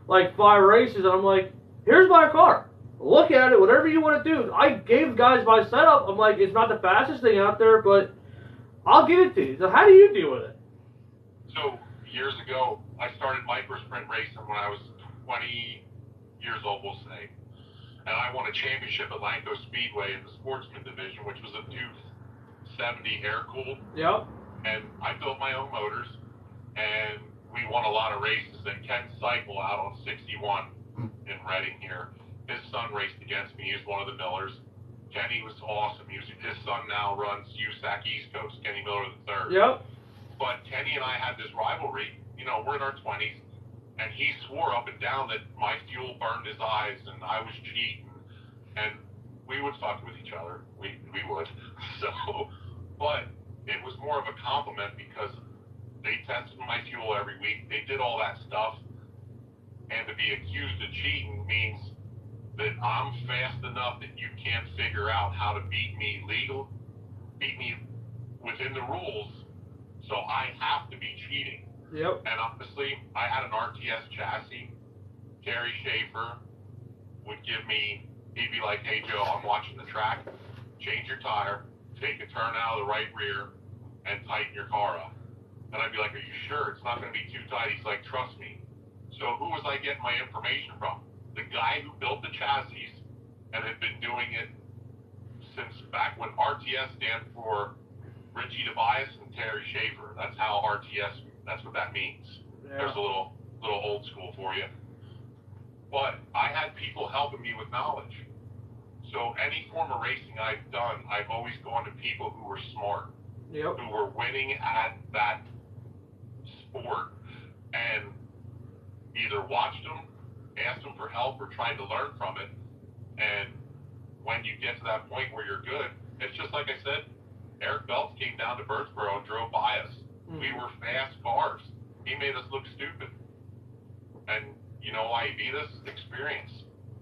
like 5 races, and I'm like, here's my car. Look at it, whatever you want to do. I gave guys my setup. I'm like, it's not the fastest thing out there, but I'll give it to you. So how do you deal with it? So, years ago, I started microsprint racing when I was 20 years old, we'll say. And I won a championship at Lanco Speedway in the sportsman division, which was a 270 air-cooled. Yep. And I built my own motors, and we won a lot of races. And Ken Cycle out on 61 in Reading here, his son raced against me. He was one of the Millers. Kenny was awesome. His son now runs USAC East Coast, Kenny Miller III. Yep. But Kenny and I had this rivalry. You know, we're in our 20s. And he swore up and down that my fuel burned his eyes and I was cheating. And we would fuck with each other. We would. So, but it was more of a compliment because they tested my fuel every week. They did all that stuff. And to be accused of cheating means that I'm fast enough that you can't figure out how to beat me beat me within the rules, so I have to be cheating. Yep. And honestly, I had an RTS chassis. Terry Schaefer would give me, he'd be like, hey Joe, I'm watching the track, change your tire, take a turn out of the right rear, and tighten your car up. And I'd be like, are you sure? It's not going to be too tight. He's like, trust me. So who was I getting my information from? The guy who built the chassis and had been doing it since back when RTS stand for Richie Tobias and Terry Schaefer. That's how RTS, that's what that means. Yeah. There's a little old school for you. But I had people helping me with knowledge. So any form of racing I've done, I've always gone to people who were smart, Yep. who were winning at that sport, and either watched them, asked them for help, or tried to learn from it. And when you get to that point where you're good, it's just like I said, Eric Belts came down to Birdsboro and drove by us. We were fast cars. He made us look stupid. And you know why he beat us? Experience.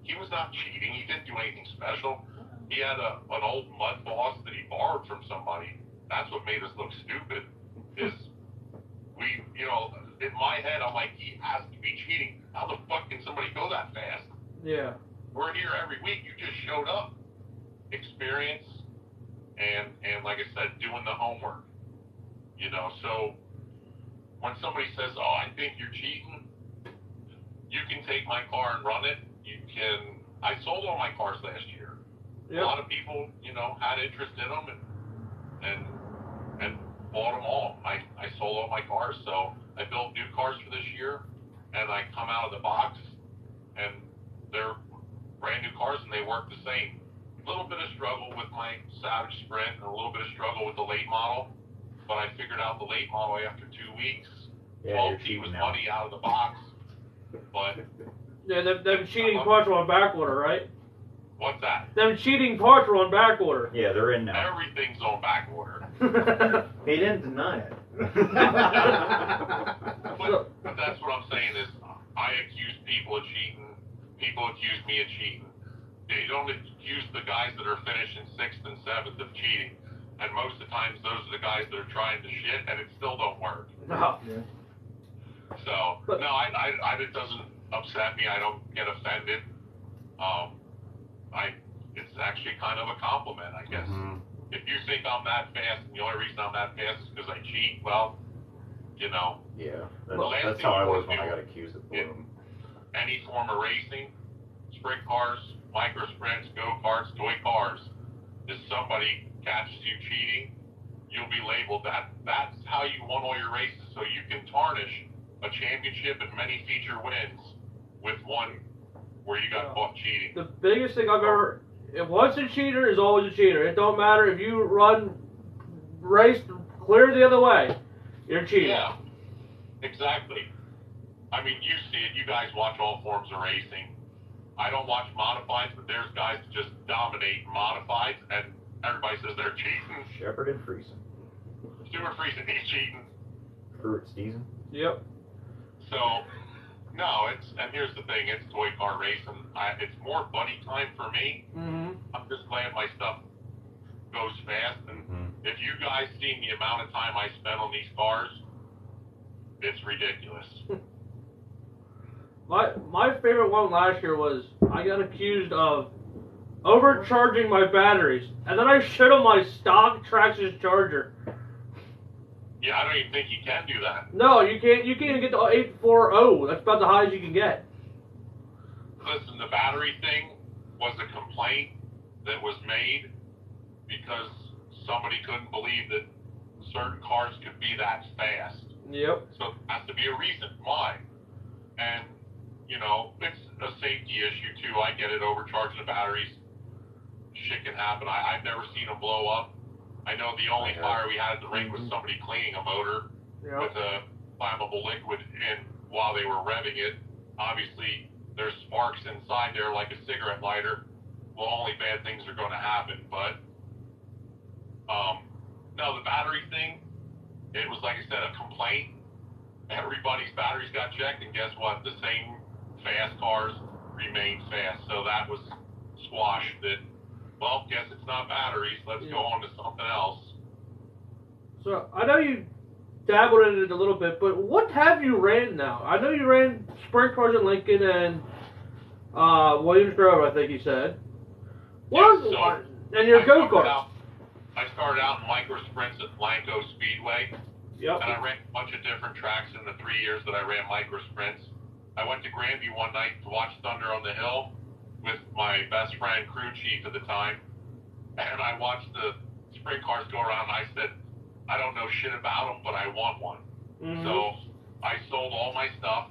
He was not cheating. He didn't do anything special. He had an old mud boss that he borrowed from somebody. That's what made us look stupid. Is we, you know, in my head, I'm like, he has to be cheating. How the fuck can somebody go that fast? Yeah. We're here every week. You just showed up. Experience and like I said, doing the homework. You know, so when somebody says, oh, I think you're cheating, you can take my car and run it. You can. I sold all my cars last year. Yep. A lot of people, you know, had interest in them and bought them all. I sold all my cars, so I built new cars for this year, and I come out of the box, and they're brand new cars, and they work the same. A little bit of struggle with my Savage Sprint, and a little bit of struggle with the late model, but I figured out the late model after 2 weeks. Yeah, 12T was money out of the box, but Yeah, them cheating parts are on back order, right? what's that? Them cheating parts are on back order. Yeah, they're in now. Everything's on back order. He didn't deny it. But that's what I'm saying is, I accuse people of cheating. People accuse me of cheating. They don't accuse the guys that are finishing 6th and 7th of cheating. And most of the times, those are the guys that are trying to shit, and it still don't work. No. So, no, it doesn't upset me. I don't get offended. It's actually kind of a compliment, I guess. Mhm. If you think I'm that fast, and the only reason I'm that fast is because I cheat, well, you know, Yeah, Well, that's how I was when I got accused of Yeah. them. any form of racing, sprint cars, micro sprints, go-karts, toy cars, if somebody catches you cheating, you'll be labeled that. That's how you won all your races. So you can tarnish a championship and many feature wins with one where you got caught cheating. The biggest thing I've ever, if once a cheater is always a cheater. It don't matter if you race clear the other way, you're cheating. Yeah, exactly. I mean, you see it. You guys watch all forms of racing. I don't watch modifieds, but there's guys that just dominate modifieds, and everybody says they're cheating. Shepard and Friesen. Stuart Friesen, he's cheating. Fruit season. Yep. So, no, and here's the thing, it's toy car racing. It's more buddy time for me. Mm-hmm. I'm just glad my stuff goes fast, and Mhm. if you guys seen the amount of time I spent on these cars, it's ridiculous. My favorite one last year was I got accused of overcharging my batteries, and then I shit on my stock Traxxas Charger. Yeah, I don't even think you can do that. No, you can't. You can't even get the 840. That's about the highest you can get. Listen, the battery thing was a complaint that was made because somebody couldn't believe that certain cars could be that fast. Yep. So there has to be a reason why. And, you know, it's a safety issue too. I get it, overcharging the batteries. Shit can happen. I've never seen them blow up. I know the only fire we had at the ring was somebody cleaning a motor with a flammable liquid in while they were revving it. Obviously, there's sparks inside there like a cigarette lighter. Well, only bad things are going to happen. But, no, the battery thing, it was, like I said, a complaint. Everybody's batteries got checked, and guess what? The same fast cars remained fast. So that was squashed. That well, guess it's not batteries. Let's go on to something else. So I know you dabbled in it a little bit, but what have you ran now? I know you ran sprint cars in Lincoln and Williams Grove, I think you said. And your go-karts. I started out in micro sprints at Blanco Speedway. Yep. And I ran a bunch of different tracks in the 3 years that I ran micro sprints. I went to Grandview one night to watch Thunder on the Hill with my best friend, crew chief at the time. And I watched the sprint cars go around, and I said, I don't know shit about them, but I want one. Mm-hmm. So I sold all my stuff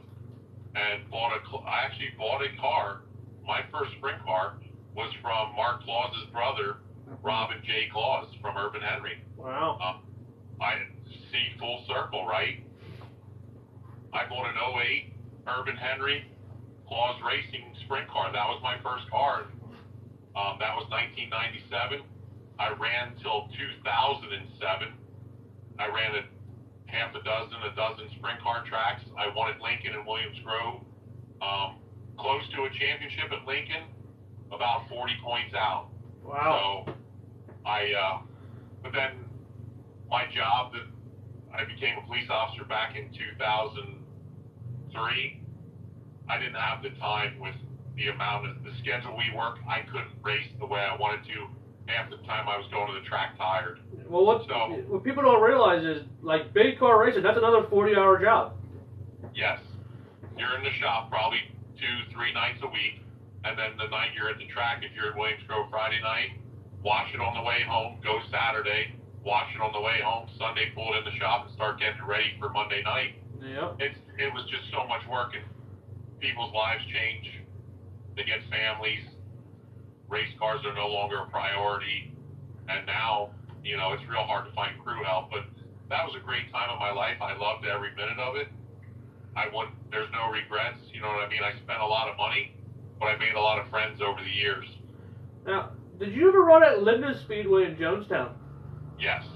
and I actually bought a car. My first sprint car was from Mark Claus's brother, Rob and Jay Claus from Urban Henry. Wow. I see full circle, right? I bought an 08 Urban Henry Claus Racing sprint car. That was my first car. That was 1997. I ran till 2007. I ran a dozen sprint car tracks. I won at Lincoln and Williams Grove. Close to a championship at Lincoln, about 40 points out. Wow. So but then my job, that I became a police officer back in 2003. I didn't have the time with the amount of the schedule we work. I couldn't race the way I wanted to. Half the time I was going to the track tired. Well, what people don't realize is, like, big car racing, that's another 40-hour job. Yes. You're in the shop probably 2-3 nights a week, and then the night you're at the track, if you're at Williams Grove Friday night, wash it on the way home, go Saturday, wash it on the way home, Sunday pull it in the shop and start getting it ready for Monday night. Yep. It was just so much work, and people's lives change. They get families. Race cars are no longer a priority, and now, it's real hard to find crew help, but that was a great time of my life. I loved every minute of it. There's no regrets, you know what I mean? I spent a lot of money, but I made a lot of friends over the years. Now, did you ever run at Linda's Speedway in Jonestown? Yes.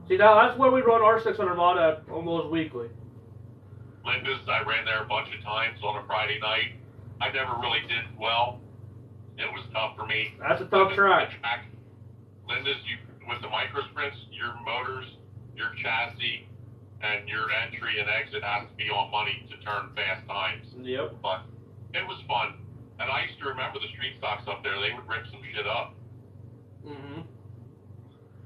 See, now that's where we run our 600 mod at almost weekly. Linda's, I ran there a bunch of times on a Friday night. I never really did well. It was tough for me. That's a tough track. Linda's, with the micro sprints, your motors, your chassis, and your entry and exit has to be on money to turn fast times. Yep. But it was fun. And I used to remember the street stocks up there. They would rip some shit up. Mm-hmm.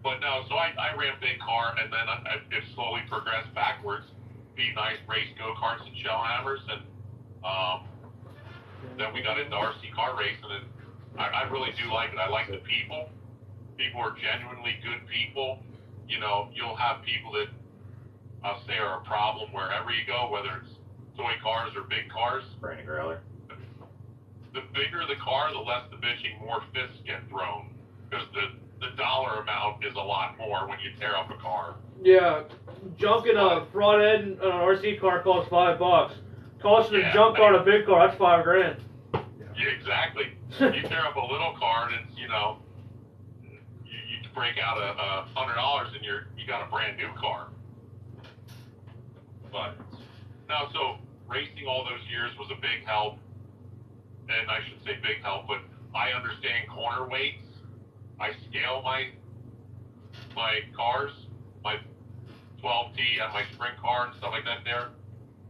But no, so I ran big car, and then it slowly progressed backwards. Be nice race go-karts and shell hammers, and then we got into RC car racing, and I really do like it. I like the people. People are genuinely good people. You'll have people that I'll say are a problem wherever you go, whether it's toy cars or big cars. Brandon Growler. The bigger the car, the less the bitching, more fists get thrown. Because the dollar amount is a lot more when you tear up a car. Yeah, junking a front end on an RC car costs $5. Costing a junk car on a big car, that's $5,000. Yeah, exactly. You tear up a little car, and it's, you break out $100 and you got a brand new car. But no, so racing all those years was a big help, and I should say big help, but I understand corner weights. I scale my cars, my 12T and my sprint car and stuff like that there.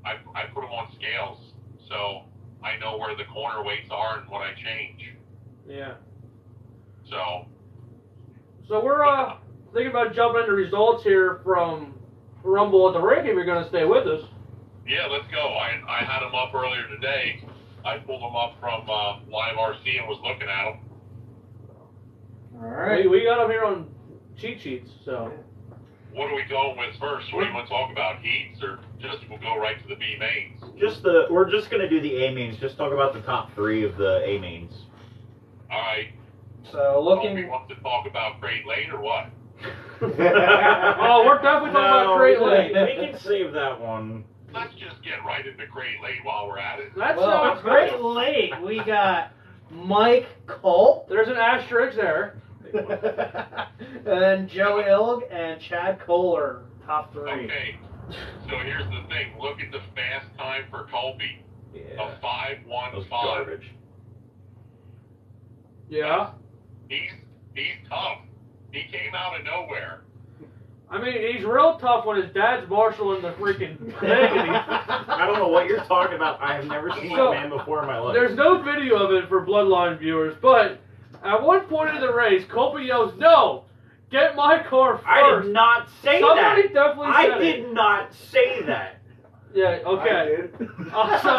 I put them on scales, so I know where the corner weights are and what I change. Yeah. So we're thinking about jumping into results here from Rumble at the Ring if you're going to stay with us. Yeah, let's go. I had them up earlier today. I pulled them up from Live RC and was looking at them. All right. We got them here on cheat sheets, so. What are we going with first? What do you want to talk about, heats, or just we'll go right to the B mains? We're just gonna do the A mains. Just talk about the top 3 of the A mains. All right. So looking. We want to talk about Great Lane or what? Oh, we're definitely talking about Great Lane. We can save that one. Let's just get right into Great Lane while we're at it. Well, Great Lake, we got Mike Culp. There's an asterisk there. And Joe Ilg and Chad Kohler, top 3. Okay, so here's the thing. Look at the fast time for Colby. Yeah. A 5:15. Garbage. Yeah. He's He's tough. He came out of nowhere. I mean, he's real tough when his dad's marshaling the freaking thing. And I don't know what you're talking about. I have never seen So, that man before in my life. there's no video of it for Bloodline viewers, but at one point in the race, Colby yells, "No! Get my car first!" I did not say Somebody that. definitely I said did it. not say that. Yeah, okay. I did. So,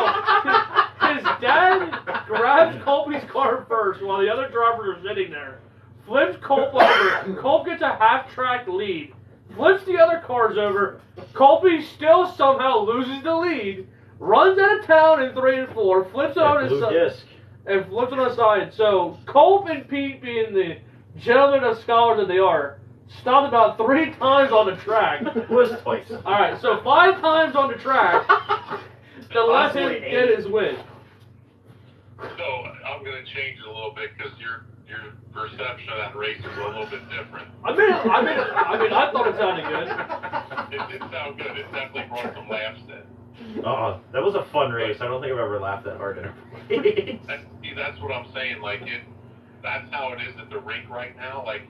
his dad grabs Colby's car first while the other drivers are sitting there, flips Colt over. Colt gets a half-track lead, flips the other cars over. Colby still somehow loses the lead, runs out of town in 3 and 4, flips it on his Blue side, disc. and flips it on his side. So, Colt and Pete, being the gentlemen of scholars that they are, stopped about 3 times on the track. It was twice. Alright, so 5 times on the track to let him get his win. So I'm going to change it a little bit because your perception of that race is a little bit different. I thought it sounded good. It did sound good. It definitely brought some laughs in. Oh, that was a fun race. I don't think I've ever laughed that hard in a race. That's what I'm saying. Like that's how it is at the rink right now. Like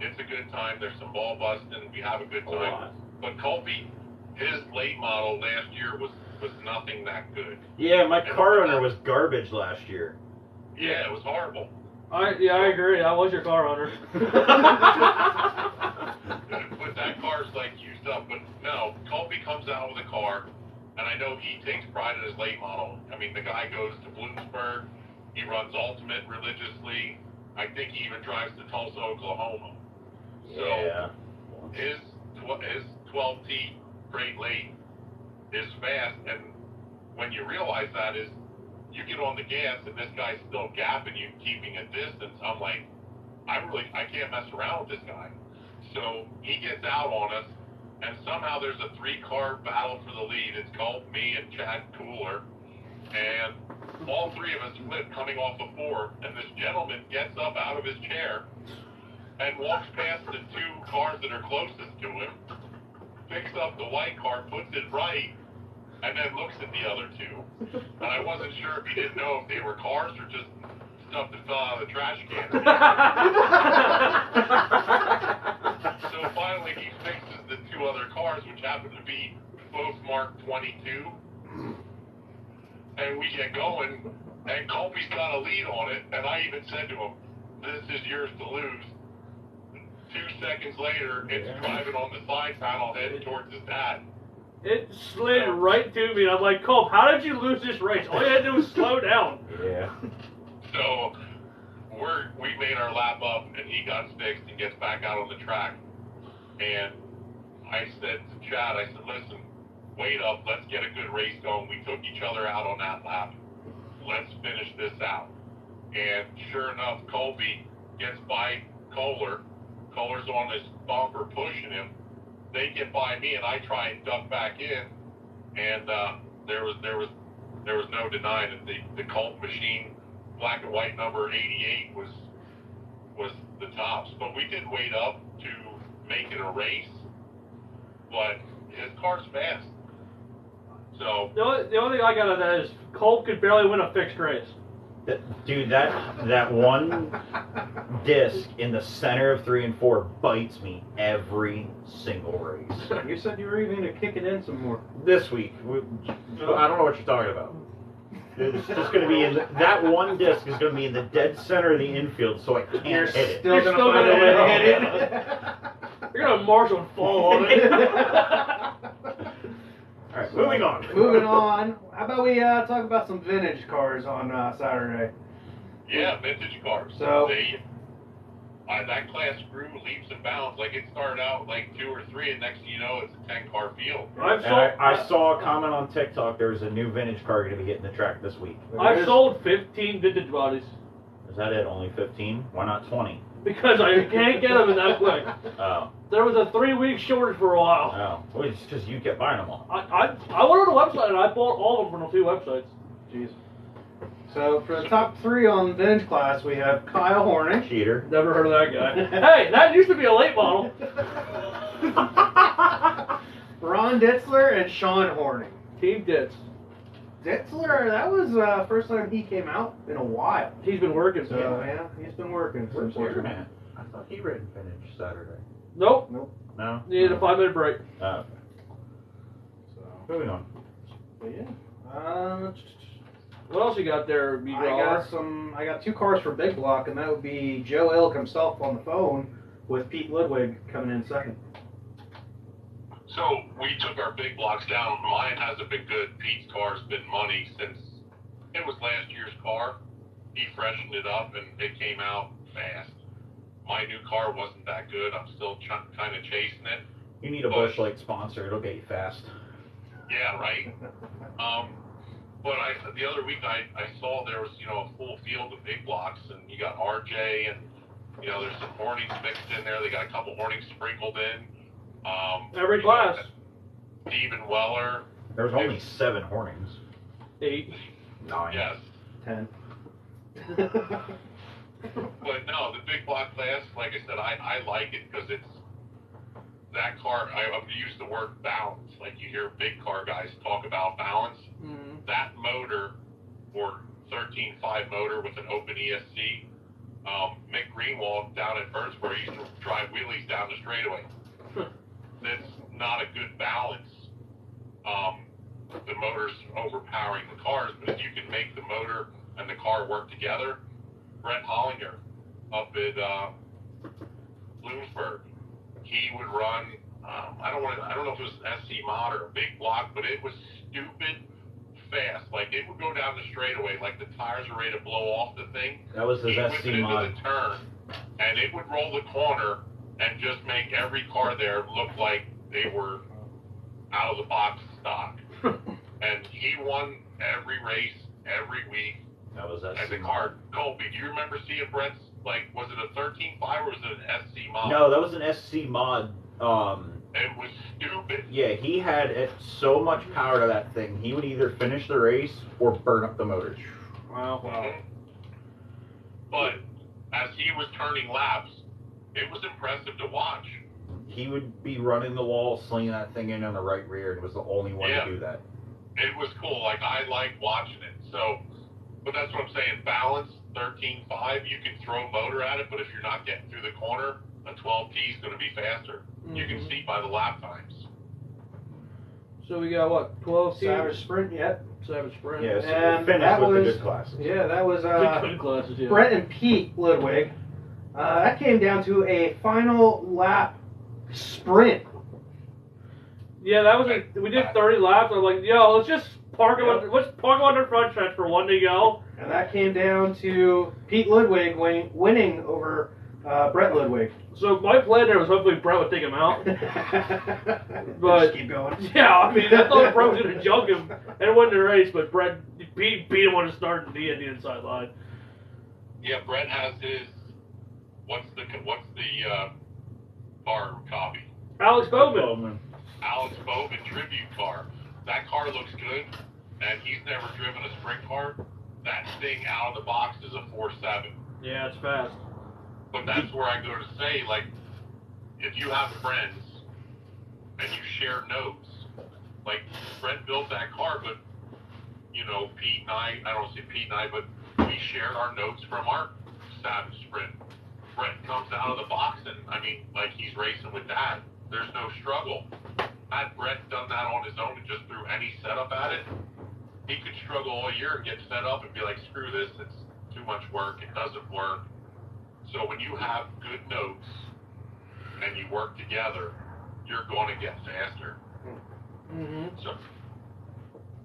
it's a good time. There's some ball busting. We have a good time. But Colby, his late model last year was nothing that good. Yeah, my car owner was garbage last year. Yeah, it was horrible. I agree. I was your car owner. But that car's like used up. But no, Colby comes out with a car, and I know he takes pride in his late model. I mean, the guy goes to Bloomsburg. He runs Ultimate religiously. I think he even drives to Tulsa, Oklahoma. So Yeah. his 12T Great Late is fast, and when you realize that is, you get on the gas and this guy's still gapping you, keeping a distance. I'm like, I can't mess around with this guy. So he gets out on us, and somehow there's a 3-car battle for the lead. It's Colt, me, and Chad Cooler, and all 3 of us flip coming off a 4, and this gentleman gets up out of his chair and walks past the 2 cars that are closest to him, picks up the white car, puts it right, and then looks at the other 2. And I wasn't sure if he didn't know if they were cars or just stuff that fell out of the trash can. So finally he fixes the 2 other cars, which happen to be both marked 22. And we get going, and Colby's got a lead on it, and I even said to him, "This is yours to lose." 2 seconds later, it's driving on the side panel heading towards his dad. It slid right to me, and I'm like, Colt, how did you lose this race? All you had to do was slow down. Yeah. So we made our lap up, and he got fixed and gets back out on the track. And I said to Chad, I said, "Listen, wait up, let's get a good race going." We took each other out on that lap. Let's finish this out. And sure enough, Colby gets by Kohler. Kohler's on his bumper pushing him. They get by me, and I try and duck back in. And there was no denying that the Colt machine, black and white number 88, was the tops. But we did wait up to make it a race. But his car's fast. So The only thing I got out of that is Colt could barely win a fixed race. Dude, that one disc in the center of 3 and 4 bites me every single race. You said you were even going to kick it in some more. This week, I don't know what you're talking about. It's just going to be in that one disc is going to be in the dead center of the infield, so I can't hit it. Still You're going still to find a gonna way to hit hit it. You're gonna marshal and fall on it. All right, moving on. Moving on. How about we talk about some vintage cars on Saturday? yeah, vintage cars. So- that class grew leaps and bounds. Like it started out like 2 or 3, and next thing you know, it's a 10-car field. I saw a comment on TikTok. There's a new vintage car going to be hitting the track this week. I've sold 15 vintage bodies Is that it? Only 15? Why not 20? because I can't get them in that quick. Oh. There was a 3-week shortage for a while. Oh. Well, it's because you kept buying them all. I went on the website and I bought all of them from the 2 websites. Jeez. So for the top 3 on vintage class, we have Kyle Hornick. Cheater. Never heard of that guy. Hey, that used to be a late model. Ron Ditzler and Sean Hornick. Team Ditz. Ditzler, that was first time he came out in a while. He's been working. So yeah, he's been working. Where's your man? I thought he didn't finish Saturday. Nope. No? Needed a 5-minute break. Okay. So, Moving on. but yeah. What else you got there, B. I got 2 cars for Big Block, and that would be Joe Ilg himself on the phone with Pete Ludwig coming in second. So we took our big blocks down. Mine hasn't been good. Pete's car's been money since it was last year's car. He freshened it up and it came out fast. My new car wasn't that good. I'm still kind of chasing it. You need a Busch Light sponsor. It'll get you fast. Yeah, right. But the other week I saw there was, a full field of big blocks, and you got RJ, and, there's some Hornings mixed in there. They got a couple Hornings sprinkled in. Every class. Stephen Weller. There was only 7 Hornings. 8. 9. Yes. 10. But no, the big block class, like I said, I like it because it's that car. I'm used to word balance. Like you hear big car guys talk about balance. Mm-hmm. That motor, or 13.5 motor with an open ESC, Mick Greenwald down at Birdsboro used to drive wheelies down the straightaway. That's not a good balance. The motor's overpowering the cars, but if you can make the motor and the car work together, Brett Hollinger up at Bloomsburg, he would run. I don't know if it was SC mod or a big block, but it was stupid fast. Like it would go down the straightaway, like the tires were ready to blow off the thing. That was his He whipped SC it into mod. the turn, and it would roll the corner and just make every car there look like they were out of the box stock. And he won every race, every week. That was And SC the mod. car, Colby, do you remember seeing Brett's, was it a 13.5 or was it an SC mod? No, that was an SC mod. It was stupid. Yeah, he had so much power to that thing. He would either finish the race or burn up the motor. Wow. Mhm. But as he was turning laps, it was impressive to watch. He would be running the wall, slinging that thing in on the right rear, and was the only one Yeah. to do that. It was cool. Like, I liked watching it. So, but that's what I'm saying. Balance, 13.5, you can throw motor at it, but if you're not getting through the corner, a 12T is going to be faster. You can Mhm. see by the lap times. So we got what? 12 teams? Savage Sprint, yep. Savage Sprint. Yeah, so And finished that with the was- good classes. Yeah, that was Good classes, yeah. Brett and Pete Ludwig. That came down to a final lap sprint. Yeah, that was we did 30 laps. I was like, yo, let's just park him. Yep. Let's park him on the front stretch for one to go. And that came down to Pete Ludwig winning over Brett Ludwig. So my plan there was hopefully Brett would take him out. But Just keep going. yeah, I mean, I thought Brett was gonna junk him and win the race, but Brett beat him on the start and the inside line. Yeah, Brett has his, what's the car copy? Alex Bowman. Alex Bowman tribute car. That car looks good, and he's never driven a sprint car. That thing out of the box is a 4.7. Yeah, it's fast. But that's where I go to say, like, if you have friends and you share notes, like Brett built that car, but Pete and I don't say Pete and I, but we shared our notes from our Savage Sprint. Brett comes out of the box and like he's racing with that. There's no struggle. Had Brett done that on his own and just threw any setup at it, he could struggle all year and get fed up and be like, screw this, it's too much work, it doesn't work. So when you have good notes and you work together, you're going to get faster. Mm-hmm. So,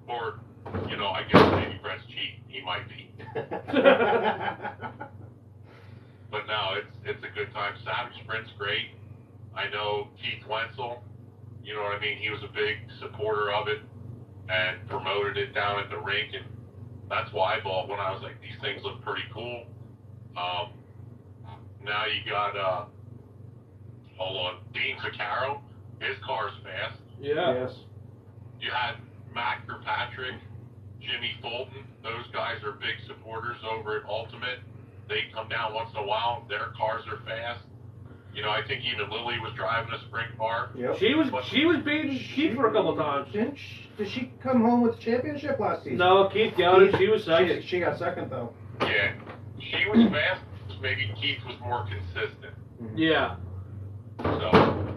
or, I guess maybe Brett's cheating. He might be. But no, it's a good time. Savage Sprint's great. I know Keith Wenzel, you know what I mean? He was a big supporter of it and promoted it down at the rink, and that's why I bought one. I was like, these things look pretty cool. Now you got, Dean Vaccaro. His car's fast. Yeah. Yes. You had Mac Kirkpatrick, Jimmy Fulton. Those guys are big supporters over at Ultimate. They come down once in a while. Their cars are fast. I think even Lily was driving a sprint car. Yep. She was beating Keith for a couple times. Did she come home with the championship last season? No, Keith got it. She was second. She got second though. Yeah, she was fast. Maybe Keith was more consistent. Yeah. So,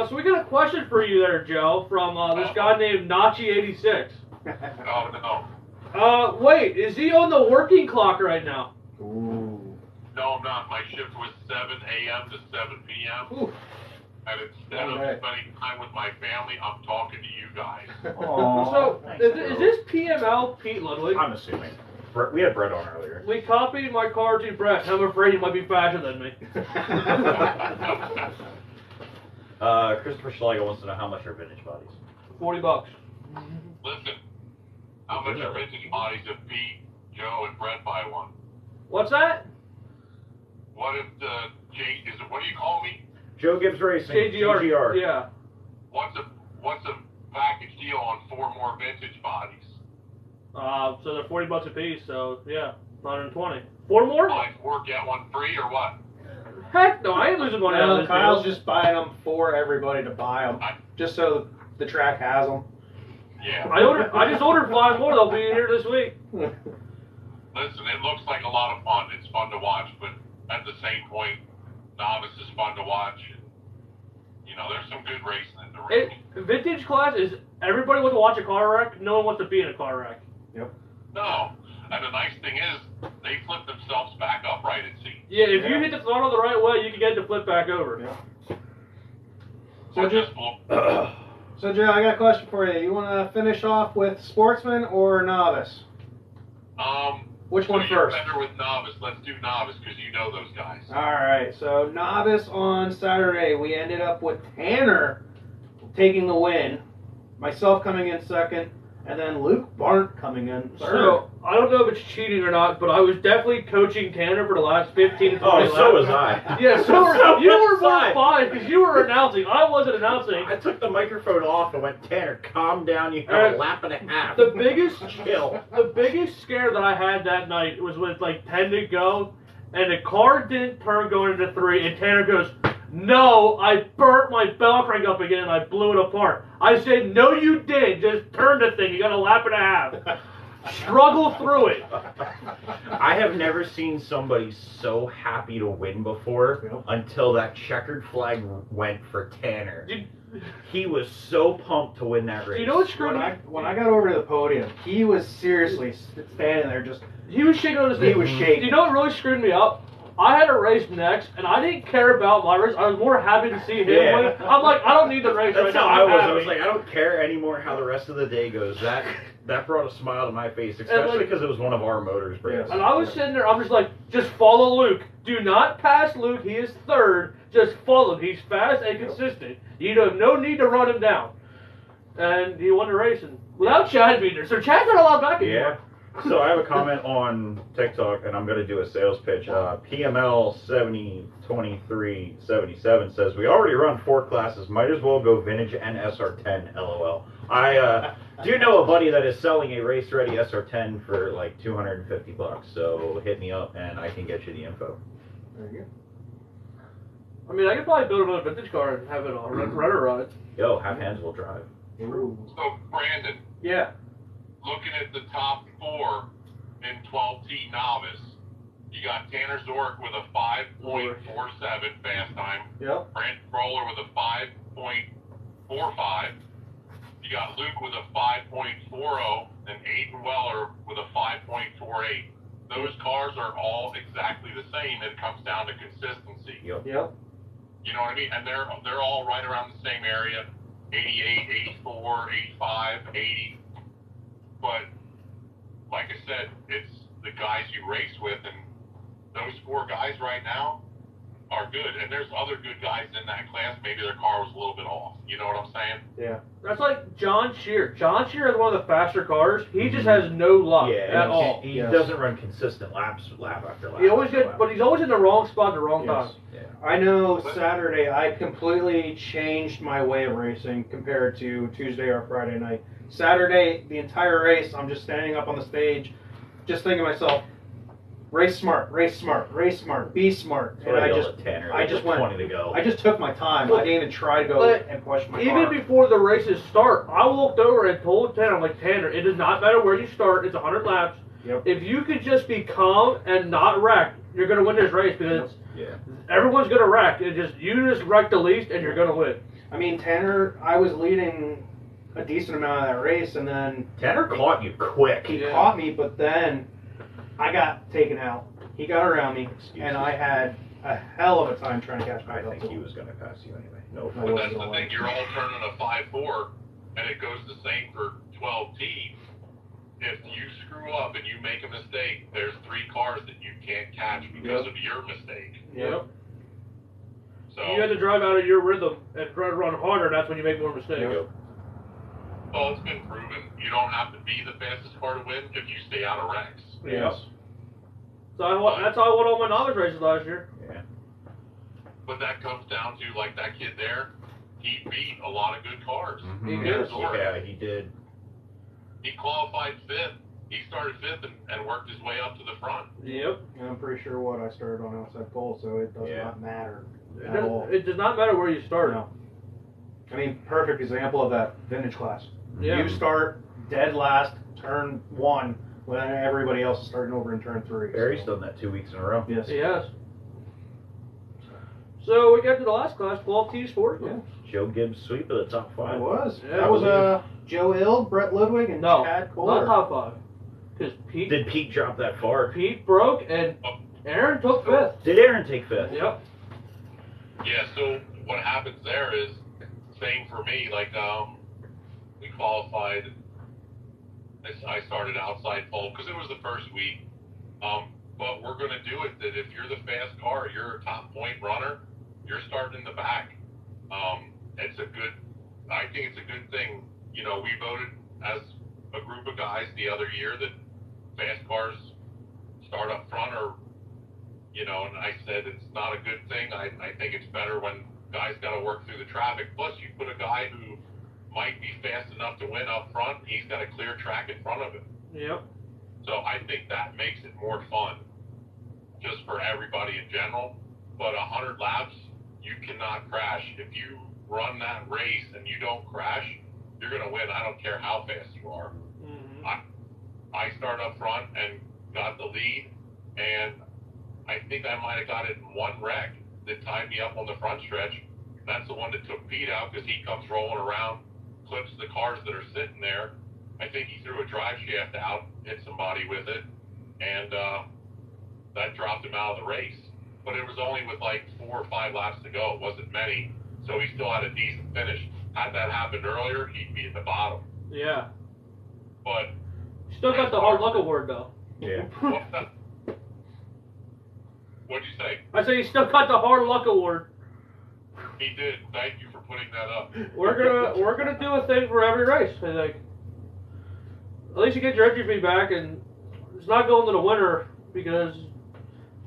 So we got a question for you there, Joe, from this guy named Nachi86. oh no. Wait, is he on the working clock right now? Ooh. No, I'm not. My shift was 7 a.m. to 7 p.m. Ooh. And instead of spending time with my family, I'm talking to you guys. Aw. So, Thanks, is Joe. this PML Pete Ludwig? I'm assuming. We had Brett on earlier. We copied my card to Brett. I'm afraid he might be faster than me. Christopher Schlegel wants to know how much are vintage bodies. $40. Listen, how much are vintage bodies if Pete, Joe, and Brett buy one? What's that? What if what do you call me? Joe Gibbs Racing. JGR. Yeah. What's a package deal on 4 more vintage bodies? So they're $40 a piece. So yeah, 120. 4 more? Buy 4, get 1 free, or what? Heck no, I ain't losing money on No, this Kyle's deal. just buying them for everybody to buy them, just so the track has them. Yeah. I just ordered 5 more. They'll be here this week. Listen, it looks like a lot of fun. It's fun to watch, but at the same point, novice is fun to watch. You know, there's some good racing in the ring. Vintage class is everybody wants to watch a car wreck. No one wants to be in a car wreck. Yep. No. And the nice thing is, they flip themselves back upright at seat. Yeah, if you hit the throttle the right way, you can get it to flip back over. Yeah. So just So Joe, I got a question for you. You want to finish off with sportsman or novice? Which one you're first? better with novice. Let's do novice because you know those guys. All right. So novice on Saturday, we ended up with Tanner taking the win, myself coming in second, and then Luke Barnt coming in third. So, I don't know if it's cheating or not, but I was definitely coaching Tanner for the last 15 to 20 laps. Oh, so was I. Yeah, so you were more I. fine because you were announcing. I wasn't announcing. I took the microphone off and went, Tanner, calm down. You have a lap and a half. The biggest Chill. The biggest scare that I had that night was with like 10 to go, and the car didn't turn going into 3, and Tanner goes, "No, I burnt my bell crank up again and I blew it apart." I said, "No, you did. Just turn the thing. You got a lap and a half. Struggle through it." I have never seen somebody so happy to win before until that checkered flag went for Tanner. He was so pumped to win that race. You know what screwed me? When I got over to the podium, he was seriously standing there just... He was shaking on his He was shaking. You know what really screwed me up? I had a race next, and I didn't care about my race. I was more happy to see him win. I'm like, I don't need the race That's right how now. I was. happy. I was like, I don't care anymore how the rest of the day goes. That brought a smile to my face, especially because it was one of our motors. Yes. And I was sitting there, I'm just like, just follow Luke. Do not pass Luke. He is third. Just follow him. He's fast and consistent. You have no need to run him down. And he won the race. And without Chad being there. So Chad's not allowed back anymore. So I have a comment on TikTok, and I'm going to do a sales pitch. PML 702377 says, "We already run 4 classes. Might as well go vintage and SR10, LOL. I do know a buddy that is selling a race-ready SR10 for like $250, so hit me up, and I can get you the info. There you I mean, I could probably build another vintage car and have it on runner ride. Yo, have hands will drive. go. So, Brandon, Yeah. looking at the top 4 in 12T novice, you got Tanner Zork with a 5.47 fast time. Yep. Brent Roller with a 5.45. You got Luke with a 5.40 and Aiden Weller with a 5.48. Those cars are all exactly the same. It comes down to consistency. Yep. Yep. You know what I mean? And they're all right around the same area. 88, 84, 85, 80. But like I said, it's the guys you race with, and those 4 guys right now are good. And there's other good guys in that class. Maybe their car was a little bit off. You know what I'm saying? Yeah. That's like John Shear. John Shear has one of the faster cars. He just has no luck at all. He doesn't run consistent lap after lap. He always after gets, lap. but he's always in the wrong spot at the wrong time. Yeah. I know Saturday I completely changed my way of racing compared to Tuesday or Friday night. Saturday, the entire race, I'm just standing up on the stage, just thinking to myself, race smart, race smart, race smart, be smart. That's what I yelled at Tanner. I just went, 20 to go. I just took my time. I didn't even try to go and push my Even car. before the races start, I walked over and told Tanner, I'm like, Tanner, it does not matter where you start. It's 100 laps. Yep. If you could just be calm and not wreck, you're going to win this race because everyone's gonna wreck. You just wreck the least, and you're gonna win. I mean, Tanner, I was leading a decent amount of that race, and then Tanner caught you quick. he caught me, but then I got taken out. He got around me, and I had a hell of a time trying to catch back I up think to he him. was going to pass you anyway. No. I But wasn't that's gonna the lie. thing, you're all turning a 5-4, and it goes the same for 12T. If you screw up and you make a mistake, there's 3 cars that you can't catch because of your mistake. Yep. So, You have to drive out of your rhythm and try to run harder, and that's when you make more mistakes. well, it's been proven you don't have to be the fastest car to win if you stay out of wrecks. Yes. So that's how I won all my novice races last year. Yeah. But that comes down to, like that kid there, he beat a lot of good cars. He Mhm. did. Yeah, he did. He qualified 5th. He started 5th and worked his way up to the front. Yep. And I'm pretty sure I started on outside pole, so it does not matter at all. It does not matter where you start. No. I mean, perfect example of that vintage class. Yeah. You start dead last, turn 1, when everybody else is starting over in turn 3. Barry's so. done that 2 weeks in a row. Yes. Yes. So we got to the last class, 12T Sportsman. Joe Gibbs sweep of the top It 5. was. Yeah, That was I Joe Ilg, Brett Ludwig, and No, Chad not Kohler. top 5. Because Did Pete drop that far? Pete broke and Aaron took 5th. Did Aaron take 5th? Yep. Yeah, so what happens there is, same for me, like, we qualified, I started outside pole, because it was the first week, but we're going to do it that if you're the fast car, you're a top point runner, you're starting in the back. I think it's a good thing. You know, we voted as a group of guys the other year that fast cars start up front, or, you know, and I said it's not a good thing. I think it's better when guys got to work through the traffic. Plus, you put a guy who might be fast enough to win up front, he's got a clear track in front of him. Yep. So I think that makes it more fun, just for everybody in general. But 100 laps, you cannot crash. If you run that race and you don't crash, you're going to win. I don't care how fast you are. Mm-hmm. I started up front and got the lead, and I think I might have got it in one wreck that tied me up on the front stretch. That's the one that took Pete out, because he comes rolling around, clips the cars that are sitting there. I think he threw a drive shaft out, hit somebody with it, and that dropped him out of the race. But it was only with like 4 or 5 laps to go. It wasn't many, so he still had a decent finish. Had that happened earlier, he'd be at the bottom. Yeah. But Still got the hard luck award, though. Yeah. What'd you say? I say you still got the hard luck award. He did. Thank you for putting that up. We're gonna do a thing for every race, I think. At least you get your entry fee back, and it's not going to the winner, because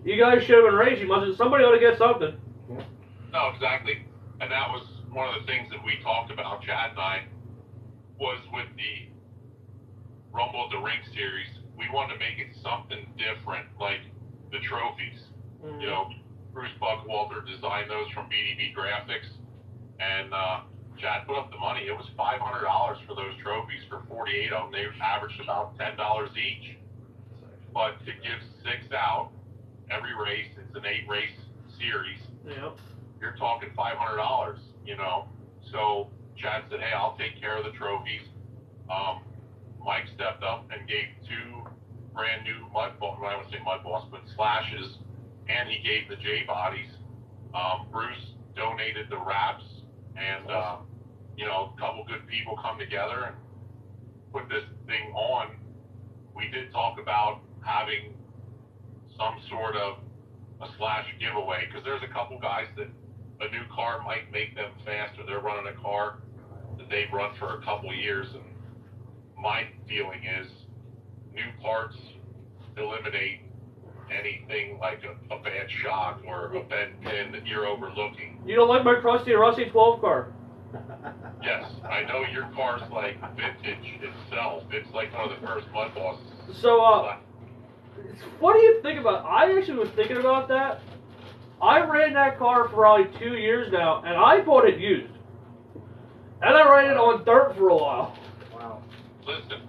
you guys should have been racing. Somebody ought to get something. No, exactly. And that was one of the things that we talked about, Chad and I, was with the Rumble at the Ring series. We wanted to make it something different, like the trophies. Mm-hmm. You know, Bruce Buckwalter designed those from BDB Graphics, and Chad put up the money. It was $500 for those trophies for 48 of them. They averaged about $10 each. But to give 6 out every race, it's an 8-race series. Yep. You're talking $500, you know. So Chad said, "Hey, I'll take care of the trophies." Mike stepped up and gave 2 brand new mud boss, I would say mud boss, but slashes, and he gave the J bodies. Bruce donated the wraps, and you know, a couple good people come together and put this thing on. We did talk about having some sort of a slash giveaway, because there's a couple guys that a new car might make them faster. They're running a car that they've run for a couple years, and my feeling is new parts eliminate anything like a bad shock or a bent pin that you're overlooking. You don't like my crusty Rossi 12 car? Yes, I know your car's like vintage itself. It's like one of the first mud bosses. So, what do you think about? I actually was thinking about that. I ran that car for probably 2 years now, and I bought it used. And I ran it on dirt for a while. Wow. Listen,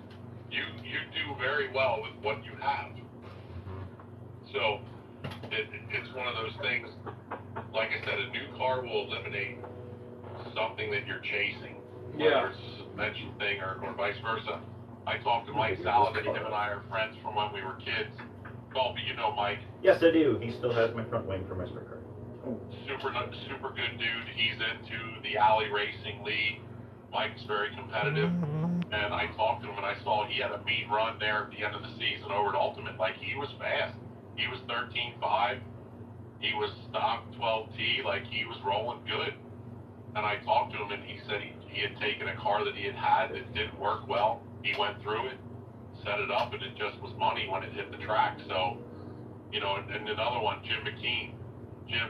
you do very well with what you have. So it's one of those things. like I said, a new car will eliminate something that you're chasing. Yeah. Whether it's a suspension thing or vice versa. I talked to Mike Saladin. Him and I are friends from when we were kids. Colby, you know Mike. Yes, I do. He still has my front wing for my sprint car. Super good dude. He's into the Alley Racing League. Mike's very competitive. And I talked to him and I saw he had a mean run there at the end of the season over at Ultimate. Like, he was fast. He was 13.5. He was stock 12T. Like, he was rolling good. And I talked to him and he said he had taken a car that he had that didn't work well. He went through it, set it up, and it just was money when it hit the track. So, you know, and another one, Jim McKean. Jim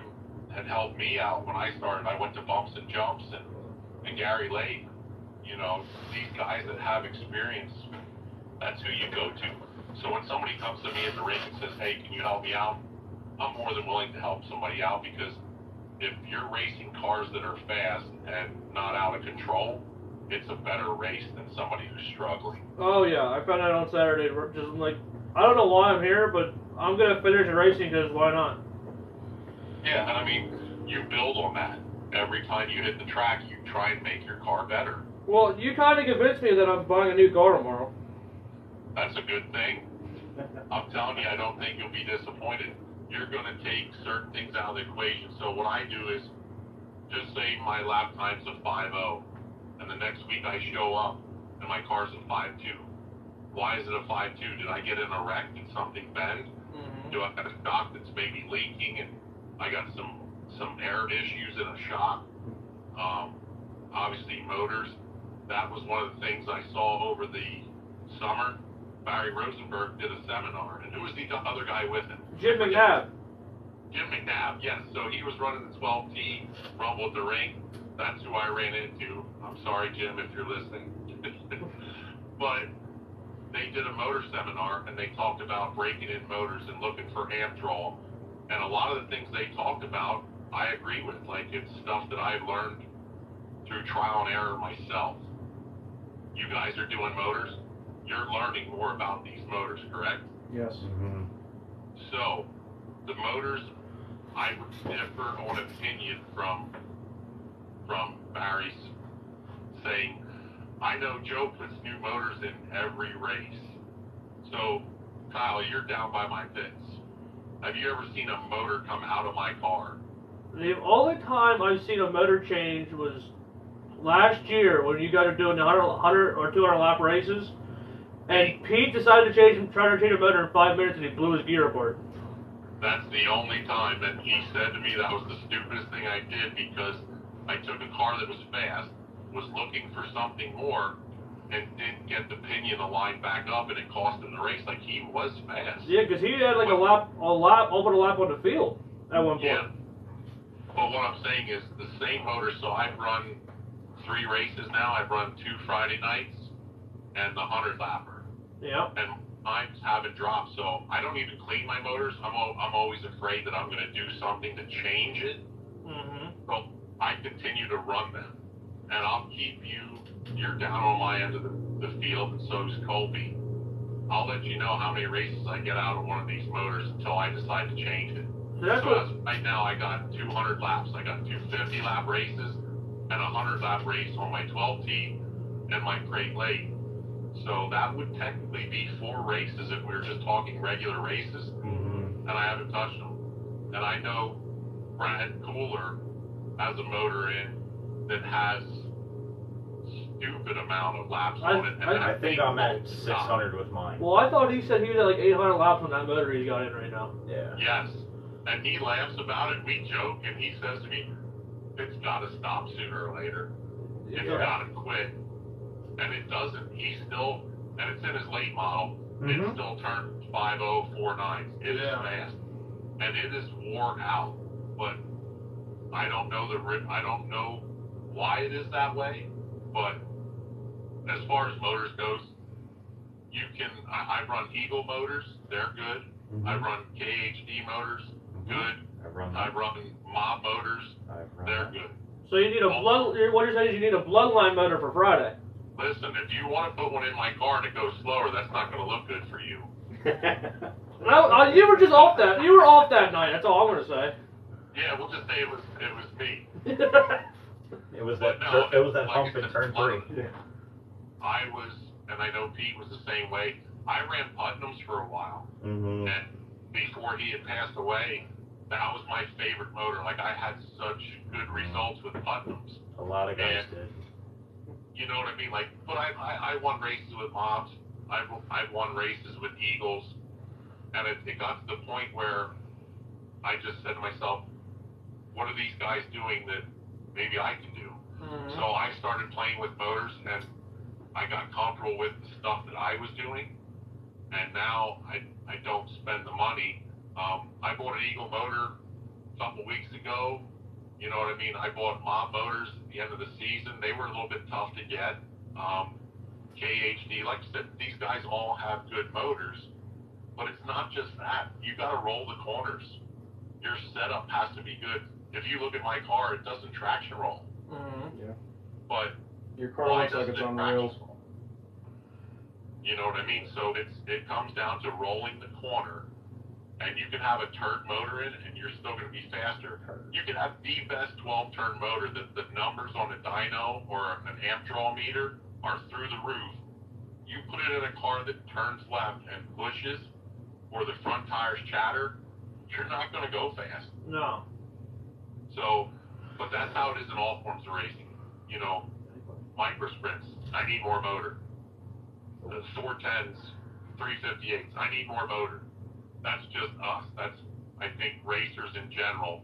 had helped me out when I started. I went to Bumps and Jumps and Gary Lake. You know, these guys that have experience, that's who you go to. So when somebody comes to me in the ring and says, hey, can you help me out? I'm more than willing to help somebody out, because if you're racing cars that are fast and not out of control, it's a better race than somebody who's struggling. Oh yeah, I found out on Saturday. Just like, I don't know why I'm here, but I'm gonna finish racing because why not? Yeah, and I mean, you build on that. Every time you hit the track, you try and make your car better. Well, you kind of convinced me that I'm buying a new car tomorrow. That's a good thing. I'm telling you, I don't think you'll be disappointed. You're going to take certain things out of the equation. So what I do is, just say my lap time's a 5.0, and the next week I show up and my car's a 5.2. Why is it a 5.2? Did I get in a wreck? Did something bend? Do I have a shock that's maybe leaking and I got some air issues in a shock? Obviously motors. That was one of the things I saw over the summer. Barry Rosenberg did a seminar, and who was the other guy with him? Jim McNabb. Jim McNabb, yes. So he was running the 12T Rumble at the Ring. That's who I ran into. I'm sorry, Jim, if you're listening. But they did a motor seminar, and they talked about breaking in motors and looking for amp draw. And a lot of the things they talked about, I agree with. Like, it's stuff that I've learned through trial and error myself. You guys are doing motors. You're learning more about these motors, correct? Yes. Mm-hmm. So, the motors, I would differ on opinion from Barry's saying, I know Joe puts new motors in every race. So, Kyle, you're down by my pits. Have you ever seen a motor come out of my car? The only time I've seen a motor change was last year when you guys are doing the 100 or 200 lap races, and Pete decided to try to change a motor in 5 minutes, and he blew his gear apart. That's the only time that he said to me that was the stupidest thing I did, because I took a car that was fast, was looking for something more, and didn't get the pinion to line back up, and it cost him the race. Like, he was fast. Yeah, because he had like over a lap on the field at one point. Yeah. But what I'm saying is the same motor. So I've run 3 races now. I've run 2 Friday nights and the 100 lapper. Yeah. And mine's haven't dropped. So I don't even clean my motors. I'm always afraid that I'm going to do something to change it. Mm-hmm. So I continue to run them, and I'll keep you. You're down on my end of the field, and so's Colby. I'll let you know how many races I get out of one of these motors until I decide to change it. So that's So what. as of right now, I got 200 laps. I got 2 50-lap races and a 100-lap race on my 12T and my Crate Lake. So that would technically be 4 races if we were just talking regular races, Mm-hmm. and I haven't touched them. And I know Brad Cooler has a motor in that has stupid amount of laps on it. And I think I'm at won't stop. 600 with mine. Well, I thought he said he was at like 800 laps on that motor he's got in right now. Yeah. Yes. And he laughs about it. We joke, and he says to me, it's got to stop sooner or later. It's got to quit. And it doesn't. He's still, and it's in his late model, it still turns 5049. It is fast. And it is worn out. But I don't know why it is that way. But as far as motors goes, I run Eagle motors. They're good. Mm-hmm. I run KHD motors. Good. I run Mob motors. They're good. So you need a what you're saying is you need a bloodline motor for Friday. Listen, if you want to put one in my car and it goes slower, that's not going to look good for you. No, you were just off that. You were off that night. That's all I'm gonna say. Yeah, we'll just say it was me. It was But that no, it was that like I hump in said, turn one of 3. the- I was, and I know Pete was the same way. I ran Putnam's for a while, Mm-hmm. and before he had passed away, that was my favorite motor. Like, I had such good results with Putnam's. A lot of guys And did. you know what I mean? Like, but I won races with Mobs. I've won races with Eagles, and it got to the point where I just said to myself, what are these guys doing that maybe I can do? Mhm. So I started playing with motors, and I got comfortable with the stuff that I was doing, and now I don't spend the money. I bought an Eagle motor a couple weeks ago. You know what I mean? I bought Mob motors at the end of the season. They were a little bit tough to get. KHD, like I said, these guys all have good motors, but it's not just that. You got to roll the corners. Your setup has to be good. If you look at my car, it doesn't traction roll. Mhm. But Your car why looks like doesn't it's it on traction rails. roll? You know what I mean? So it comes down to rolling the corner, and you can have a turd motor in, and you're still going to be faster. You can have the best 12-turn motor. The numbers on a dyno or an amp draw meter are through the roof. You put it in a car that turns left and pushes, or the front tires chatter, you're not going to go fast. No. So, but that's how it is in all forms of racing. You know, micro sprints, I need more motor. The 410s, 358s, I need more motor. That's just us. That's, I think, racers in general.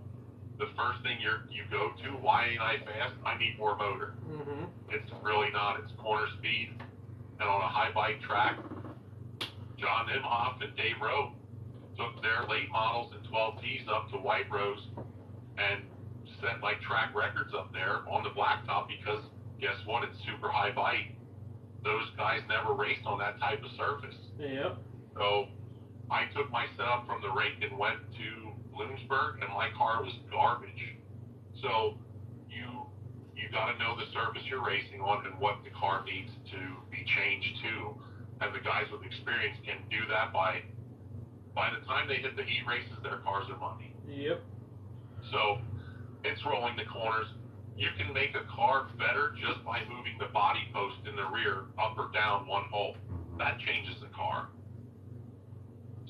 The first thing you go to, why ain't I fast? I need more motor. Mhm. It's really not. It's corner speed. And on a high bike track, John Imhoff and Dave Rowe took their late models and 12Ts up to White Rose and set like track records up there on the blacktop because guess what? It's super high bite. Those guys never raced on that type of surface. Yep. So I took my setup from the rink and went to Bloomsburg, and my car was garbage. So you got to know the surface you're racing on and what the car needs to be changed to. And the guys with experience can do that by the time they hit the heat races, their cars are money. Yep. So it's rolling the corners. You can make a car better just by moving the body post in the rear up or down one hole. That changes the car.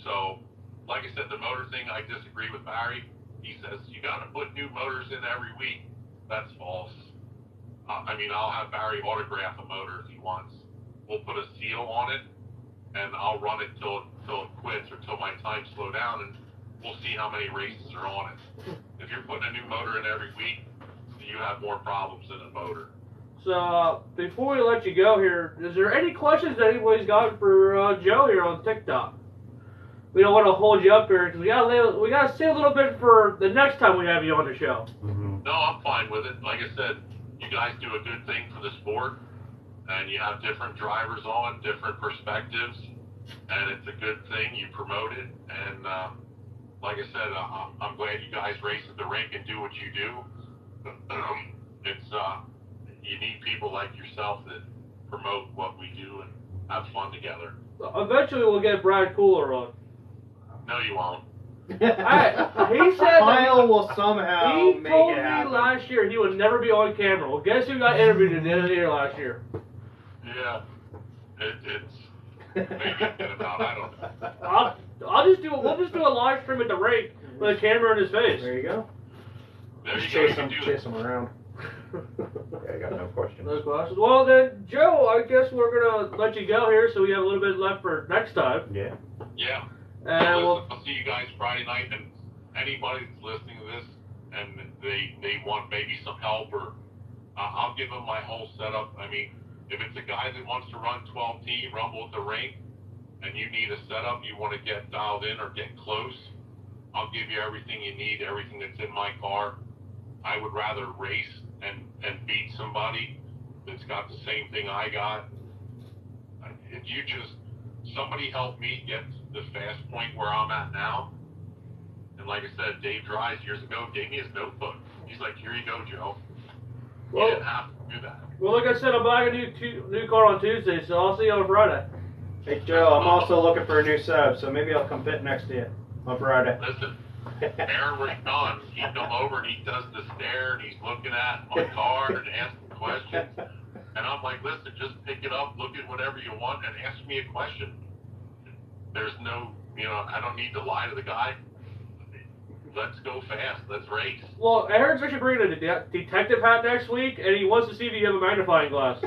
So, like I said, the motor thing, I disagree with Barry. He says you got to put new motors in every week. That's false. I mean, I'll have Barry autograph a motor if he wants. We'll put a seal on it, and I'll run it till it quits or till my time slow down, and we'll see how many races are on it. If you're putting a new motor in every week, you have more problems than a motor. So, before we let you go here, is there any questions that anybody's got for Joe here on TikTok? We don't want to hold you up here because we gotta save a little bit for the next time we have you on the show. Mm-hmm. No, I'm fine with it. Like I said, you guys do a good thing for the sport, and you have different drivers on, different perspectives, and it's a good thing. You promote it, and like I said, I'm glad you guys race at the rink and do what you do. It's you need people like yourself that promote what we do and have fun together. Eventually, we'll get Brad Cooler on. No, you won't. He said Kyle will somehow he make told it me happen. last year he would never be on camera. Well, guess who got interviewed at the end of the year last year? Yeah, it's maybe get about. I don't know. We'll just do a live stream at the rink with a camera in his face. There you go. There Just you go. You chase can him, do chase that. him around. Yeah, I got no questions. No questions. Well then, Joe, I guess we're gonna let you go here, so we have a little bit left for next time. Yeah. Yeah. And Listen, I'll see you guys Friday night, and anybody that's listening to this and they want maybe some help, or I'll give them my whole setup. I mean, if it's a guy that wants to run 12T, rumble at the rink, and you need a setup, you want to get dialed in or get close, I'll give you everything you need, everything that's in my car. I would rather race and beat somebody that's got the same thing I got. If you just, somebody help me get the fast point where I'm at now. And like I said, Dave Dries years ago gave me his notebook. He's like, here you go, Joe. You Well- didn't have to do that. well, like I said, I'm buying a new car on Tuesday, so I'll see you on Friday. Hey Joe, I'm also looking for a new sub, so maybe I'll come fit next to you on Friday. Listen, Aaron was done. He come over and he does the stare and he's looking at my card and asking questions. And I'm like, listen, just pick it up, look at whatever you want, and ask me a question. There's no, I don't need to lie to the guy. Let's go fast. Let's race. Well, Aaron's actually bringing a detective hat next week, and he wants to see if you have a magnifying glass.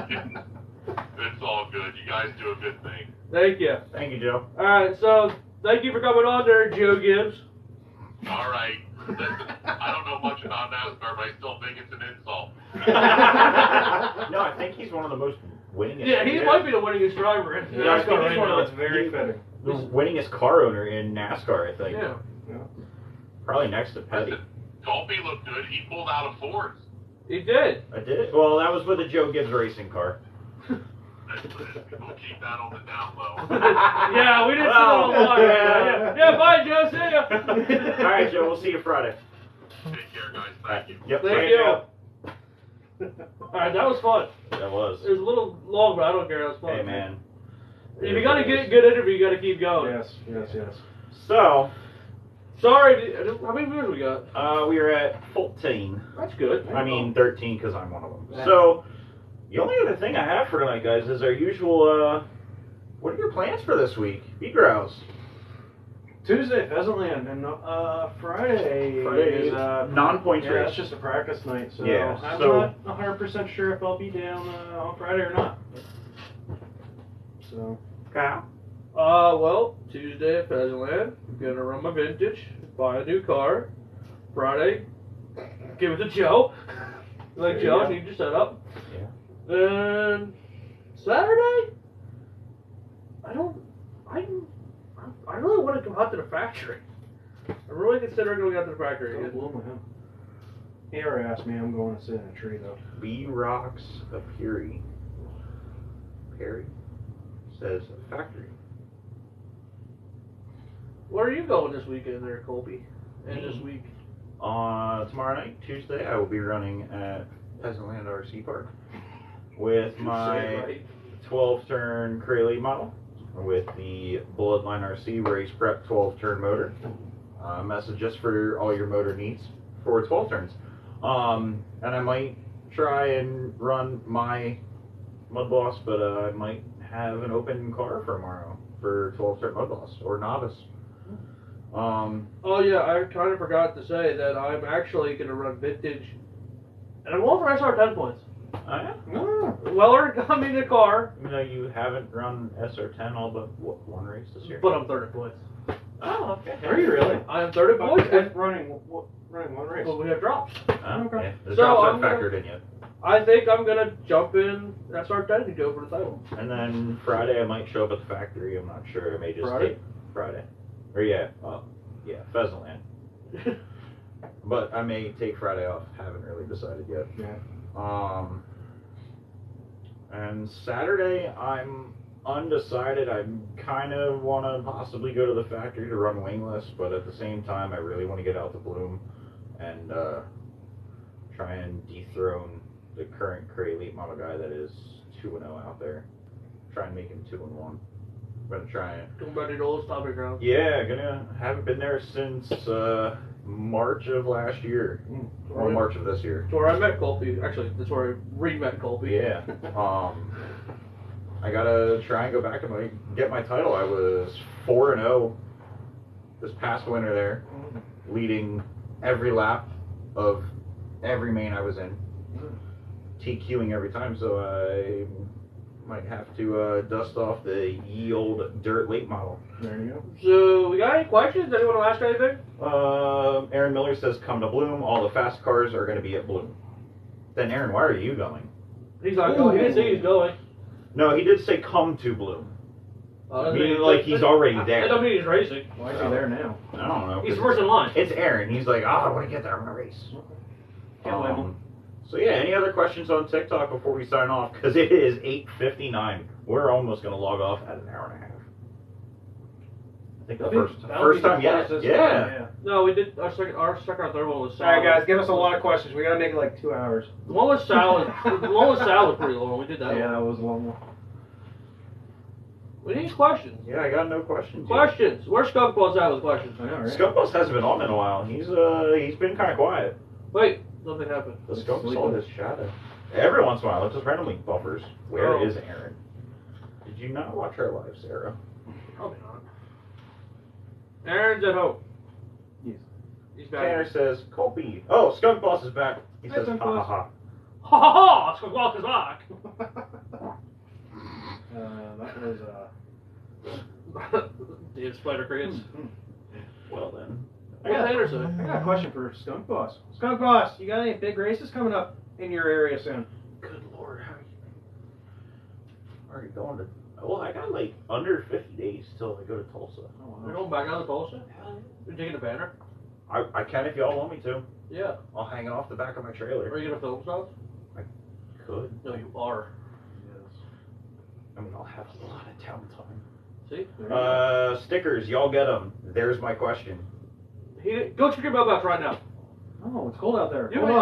It's all good. You guys do a good thing. Thank you. Thank you, Joe. All right, so thank you for coming on there, Joe Gibbs. All right. Listen, I don't know much about NASCAR, but I still think it's an insult. No, I think he's one of the most winningest. Yeah, he might be the winningest driver in Yeah, I think NASCAR he's right one now. of That's very fitting. The winningest car owner in NASCAR, I think. Yeah. Probably next to Petty. Listen, Colby looked good. He pulled out a Ford. He did. I did. Well, that was with a Joe Gibbs racing car. We'll keep that on the down low. Yeah, we didn't sit on the line. Yeah, bye, Joe. See ya. All right, Joe. We'll see you Friday. Take care, guys. Thank you. Yep. Thank you. All right, that was fun. That was. It was a little long, but I don't care. That was fun. Hey, man. If you got to get a good interview, you got to keep going. Yes. So, Sorry, how many viewers we got? we were at 14. That's good. I mean, 13 because I'm one of them. Yeah. So, the only other thing I have for tonight, guys, is our usual, what are your plans for this week? Grouse. Tuesday, Pheasant Land, and Friday Friday is non-points yeah, race. it's just a practice night, so Yeah, I'm so- not 100% sure if I'll be down on Friday or not. So Kyle? Well, Tuesday at Pheasant Land, I'm gonna run my vintage, buy a new car. Friday, give it to Joe. Like, There you Joe, go. need your setup. Yeah. Then Saturday, I really want to go out to the factory. I'm really considering going out to the factory don't again. blow my him. He already asked me. I'm going to sit in a tree though. B Rocks a Perry. Perry says factory. Where are you going this weekend there, Colby? And this week? Tomorrow night, Tuesday, I will be running at Pheasant Land RC Park with my Right. 12-turn Cray model with the Bloodline RC Race Prep 12-turn motor. Message just for all your motor needs for 12 turns. And I might try and run my Mud Boss, but I might have an open car for tomorrow for 12-turn Mud Boss or Novice. Oh yeah, I kind of forgot to say that I'm actually going to run vintage, and I'm going for SR10 points. Yeah? Weller got me the car, You know, you haven't run SR10 all but one race this year. but I'm 30 points. Oh, okay. Are you really? I am 30 points, and running one race? well, we have drops. Okay. Okay. The So, drops I'm aren't gonna- factored in yet. I think I'm going to jump in SR10 to go for the title. And then Friday I might show up at the factory. I'm not sure. I may just Friday? take Friday. Or yeah, Pheasant Land. But I may take Friday off. Haven't really decided yet. Yeah. And Saturday I'm undecided. I kind of want to possibly go to the factory to run wingless, but at the same time I really want to get out to Bloom and try and dethrone the current Cray Elite model guy that is 2-0 out there. Try and make him 2-1. Gonna try it. Going back to the old stomping ground. Yeah, haven't been there since March of last year. Or March of this year. That's where I met Colby. Actually, that's where I re-met Colby. Yeah. I gotta try and go back and get my title. I was 4-0 this past winter there, leading every lap of every main I was in. TQing every time, so I might have to dust off the ye old dirt late model. There you go. So, we got any questions? Anyone want to ask anything? Aaron Miller says, come to Bloom. All the fast cars are going to be at Bloom. Then, Aaron, why are you going? He's not going. He didn't say he's going. No, he did say come to Bloom. Doesn't Meaning, mean- like, he's already That there. doesn't mean he's racing. Why is he there now? I don't know. He's 'cause first in line. It's Aaron. He's like, I want to get there. I'm going to race. Can't blame him. So, yeah, any other questions on TikTok before we sign off? Because it is 8:59. We're almost going to log off at an hour and a half. I think the first time yet. Yeah. No, we did. Our second or third one was All Sal. right, guys, give us a lot of questions. We gotta make it like 2 hours. The one with Sal was pretty long. We did that. Yeah, one. that was a long one. We need questions. Yeah, I got no questions. Questions. Where's Skunk Boss at with questions? I know, right? Skunk Boss hasn't been on in a while. He's been kind of quiet. Wait, something happened. The skunk saw his shadow. Every once in a while, it just randomly buffers. Where is Aaron? Did you not watch our live, Sarah? Probably not. Aaron's at home. Yes. He's back. Tanner says, Colby. Oh, Skunk Boss is back. He Hi, says, ha Skunk ha Boss. ha. Ha ha ha! Skunk Boss is back. That was Dave Spider Crickets. Well then. I got, Tanner say? I got a question for Skunk Boss. Skunk Boss, you got any big races coming up in your area soon? Good lord, how are you going to? Well, I got like under 50 days till I go to Tulsa. Oh, We're going back out to Tulsa? You're taking the banner? I can if y'all want me to. Yeah. I'll hang it off the back of my Are trailer. you gonna film stuff? Could. No, you are. Yes. I mean, I'll have a lot of downtime. See? Stickers, y'all get them. There's my question. Go check your mailbox right now. Oh, it's cold out there. You'll Hold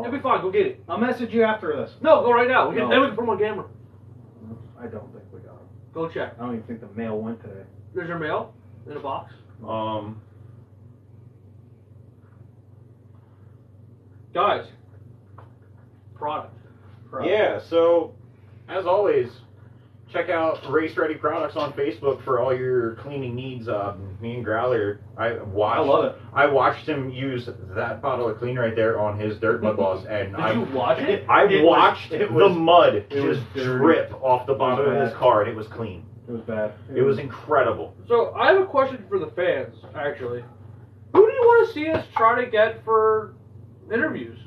on. be fine. Go get it. I'll message you after this. No, go right now. No. Then we can put them on camera. I don't think we got them. Go check. I don't even think the mail went today. There's your mail in a box. Guys, product. Yeah, so as always, check out Race Ready Products on Facebook for all your cleaning needs. Me and Growler, I love it. I watched him use that bottle of clean right there on his dirt mud boss, and Did you watch it? I watched it the was- mud it was just dirty. drip off the bottom of bad. his car, and it was clean. It was bad. It was incredible. So I have a question for the fans, actually. Who do you want to see us try to get for interviews?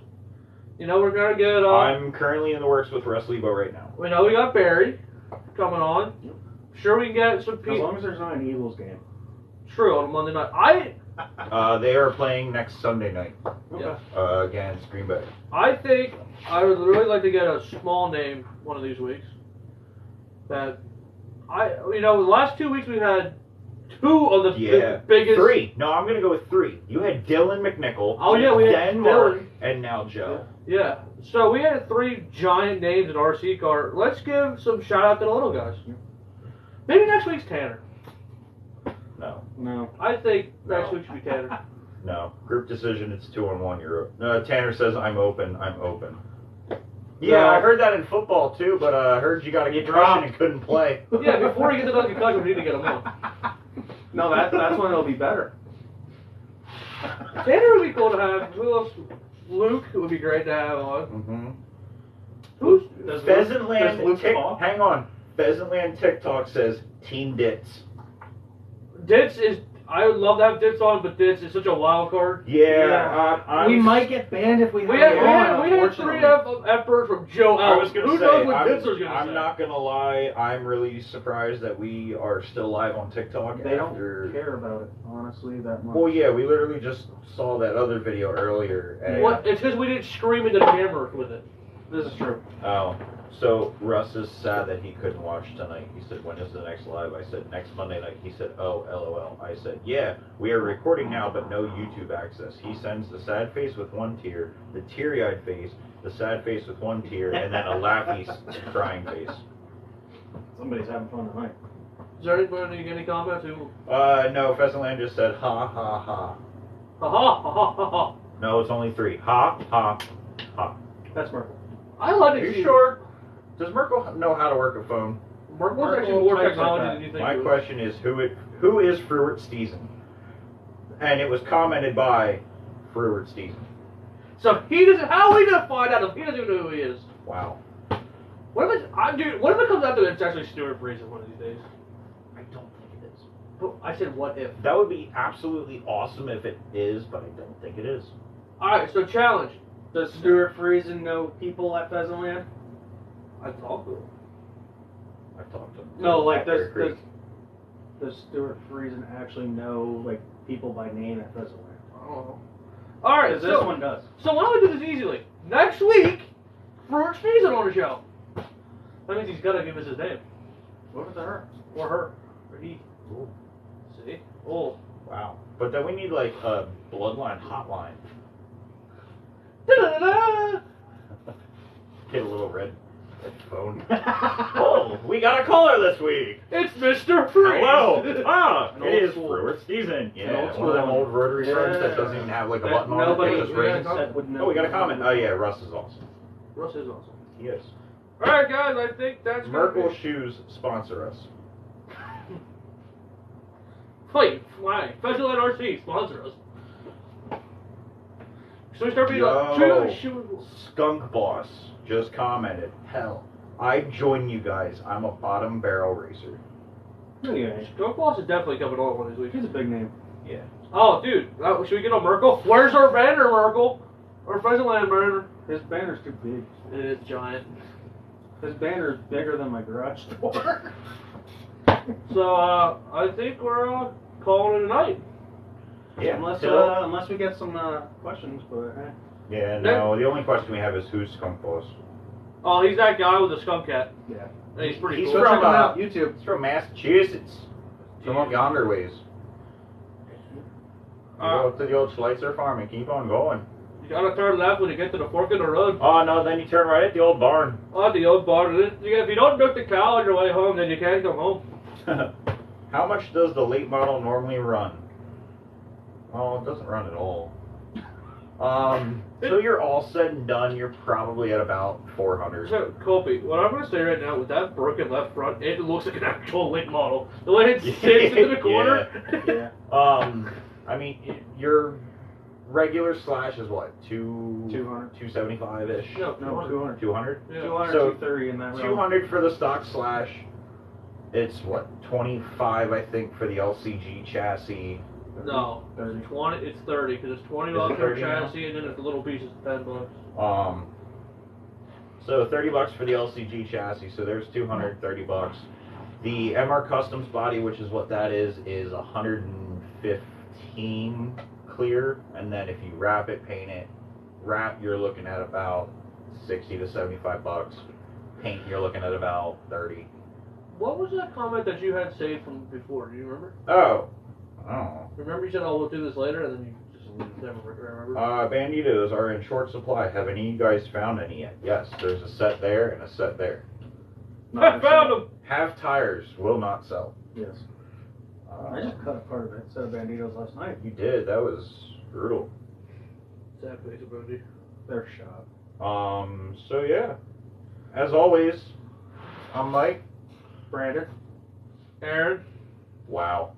You know, we're gonna get. I'm currently in the works with Russ Lebo right now. We know we got Barry coming on. Sure, we can get some As people. long as there's not an Eagles game. True, on a Monday night. They are playing next Sunday night Yeah. against Green Bay. I think I would really like to get a small name one of these weeks. The last 2 weeks we've had two of the biggest. Three. No, I'm gonna go with three. You had Dylan McNichol. Oh, yeah, we had then Mark, Dylan. and now Joe. Yeah. So we had three giant names in RC car. Let's give some shout out to the little guys. Maybe next week's Tanner. No. I think next No. week should be Tanner. No. Group decision. It's 2-on-1. Tanner says I'm open. I'm open. Yeah, No. I heard that in football too, but I heard you got a concussion and couldn't play. Yeah, before he gets another concussion, we need to get him on. No, that's when it'll be better. Tanner would be cool to have. Who else? Luke would be great to have on. Mm-hmm. Who's Does Pheasantland. Luke talk? Hang on. Pheasantland TikTok says Team Ditz. Ditz is. I would love to have Ditz on, but Ditz is such a wild card. Yeah. We might get banned if we We have had him on, three unfortunately. efforts from Joe I Ilg. was gonna Who say, knows what Ditz was gonna I'm say? not gonna lie. I'm really surprised that we are still live on TikTok. They don't after... care about it, honestly, that much. Well, yeah, we literally just saw that other video earlier. And, What? It's because we didn't scream into the camera with it. This is true. Oh, so Russ is sad that he couldn't watch tonight. He said, "When is the next live?" I said, "Next Monday night." He said, "Oh, LOL." I said, "Yeah, we are recording now, but no YouTube access." He sends the sad face with one tear, the teary-eyed face, the sad face with one tear, and then a laughy, crying face. Somebody's having fun tonight. Is there anybody any comments? Who? No, Pheasantland just said, "Ha ha ha." Ha ha ha ha ha. No, it's only three. Ha ha ha. That's Merkel. I like Are to you see. sure? Does Merkel know how to work a phone? Merkel's actually Merkel more types technology like that. than you think. My he would. question is, who is Fruert Steeson? And it was commented by Fruert Steeson. So he doesn't. How are we gonna find out if he doesn't even know who he is? Wow. What if what if it comes out that it's actually Stuart Friesen one of these days? I don't think it is. But I said, what if? That would be absolutely awesome if it is, but I don't think it is. All right, so challenge. Does Stuart Friesen know people at Pheasantland? I talked to him. I talked to him. No, like At Bear does Creek. does Stuart Friesen actually know like people by name at Pheasantland? I don't know. All right, Because this one does. So why don't we do this easily? Next week, Fruit Friesen on the show. That means he's gotta give us his name. What if it's her? Or her. Or he. Ooh, See? Oh. wow. But then we need like a bloodline hotline. Da-da-da-da! Get a little red phone. Oh, we got a caller this week. It's Mr. Freeze. Hello. An It old is school. Brewer season. Yeah, old one school of them one. old rotary phones that Yeah. doesn't even have like a That button on it. nobody It just we rings. got- Oh, we got a comment. Oh yeah, Russ is awesome. Russ is awesome. He is. All right, guys, I think that's gonna Merkel be- Shoes sponsor us. Wait, why? Festival at RC sponsor us. So we start being like, Yo. shoot. Skunk Boss just commented. Hell, I join you guys. I'm a bottom barrel racer. Yeah, Skunk Boss is definitely coming on one of these weeks. he's a big name. Yeah. Oh, dude, should we get on Merkel? Where's our banner, Merkel? Our Frizzleland banner. His banner's too big. It is giant. His banner's bigger than my garage door. So, I think we're calling it a night. Yeah. Unless we get some questions, but Yeah. No. The only question we have is who's Skunk Boss. Oh, he's that guy with the skunk cat. yeah. And he's pretty He's cool. Go from, check him out. YouTube. He's from Massachusetts. From up yonder ways. You go up to the old Schleitzer farm and keep on going. You gotta turn left when you get to the fork in the road. Oh no, then you turn right at the old barn. Oh, the old barn. If you don't milk the cow on your way home, then you can't come home. How much does the late model normally run? Oh, it doesn't run at all. So you're all said and done, you're probably at about 400. So, Colby, what I'm gonna say right now, with that broken left front, it looks like an actual late model. The way it sits into the corner. Yeah. I mean, your regular slash is what? 200. 275-ish? No, 200. 200? Yeah. 200, So, 230 in that realm. 200 for the stock slash. It's what? 25, I think, for the LCG chassis. No, 30. 20. It's 30 because it's $20 Is it for 30 now? chassis, and then it's the little pieces, $10. So $30 for the LCG chassis. So there's 230 bucks. The MR Customs body, which is what that is 115 clear, and then if you wrap it, paint it, you're looking at about 60 to 75 bucks. Paint, you're looking at about 30. What was that comment that you had saved from before? Do you remember? Oh. Remember you said, "Oh, we'll do this later," and then you just never remember. Banditos are in short supply. Have any of you guys found any yet? Yes, there's a set there and a set there. I found them. Have tires, will not sell. Yes. I just cut a part of it instead of Banditos last night. You did. That was brutal. Sad face ability. They're shot. So yeah. As always, I'm Mike. Brandon. Aaron Wow.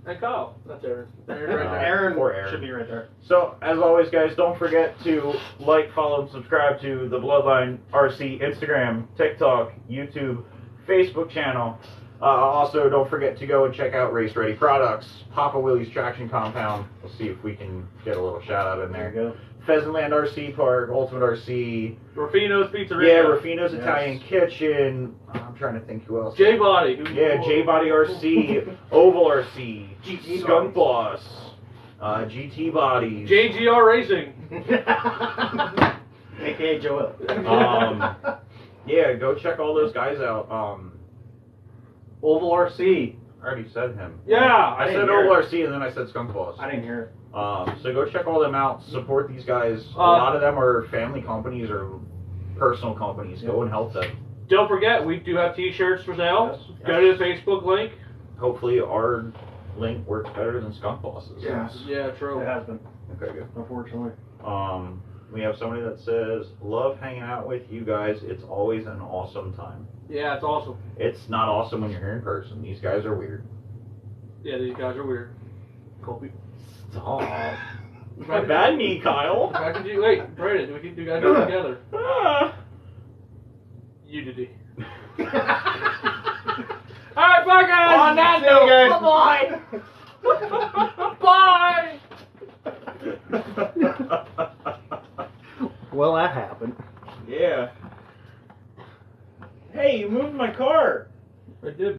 and Kyle. That's Aaron. Aaron right there. Aaron Poor Aaron. should be right there. So, as always, guys, don't forget to like, follow, and subscribe to the Bloodline RC Instagram, TikTok, YouTube, Facebook channel. Also, don't forget to go and check out Race Ready Products, Papa Willie's Traction Compound. We'll see if we can get a little shout out in There there. you go. Pheasantland RC Park, Ultimate RC. Rufino's Pizzeria. Yeah, Rufino's Yes. Italian Kitchen. I'm trying to think who else. J Body. Yeah, J Body RC, Oval RC, GT Skunk Bodies. Boss, GT Bodies. JGR Racing. AKA Joe Ilg. Yeah, go check all those guys out. Oval RC. I already said him. Yeah. I didn't said hear Oval it. RC and then I said Skunk Boss. I didn't hear it. So go check all them out. Support these guys. A lot of them are family companies or personal companies. Go and help them. Don't forget, we do have T-shirts for sale. Yes. Go to the Facebook link. Hopefully our link works better than Skunk Boss's. Yes. Yeah, true. It has been, Okay, good. unfortunately. We have somebody that says, love hanging out with you guys. It's always an awesome time. Yeah, it's awesome. It's not awesome when you're here in person. These guys are weird. Yeah, these guys are weird. Colby. Stop. My bad knee, Kyle. Wait, Brandon, we can do guys do it together. Ah. Unity. Alright, bye guys! On that See you note, guys. Bye! Well, that happened. Yeah. Hey, you moved my car. I did.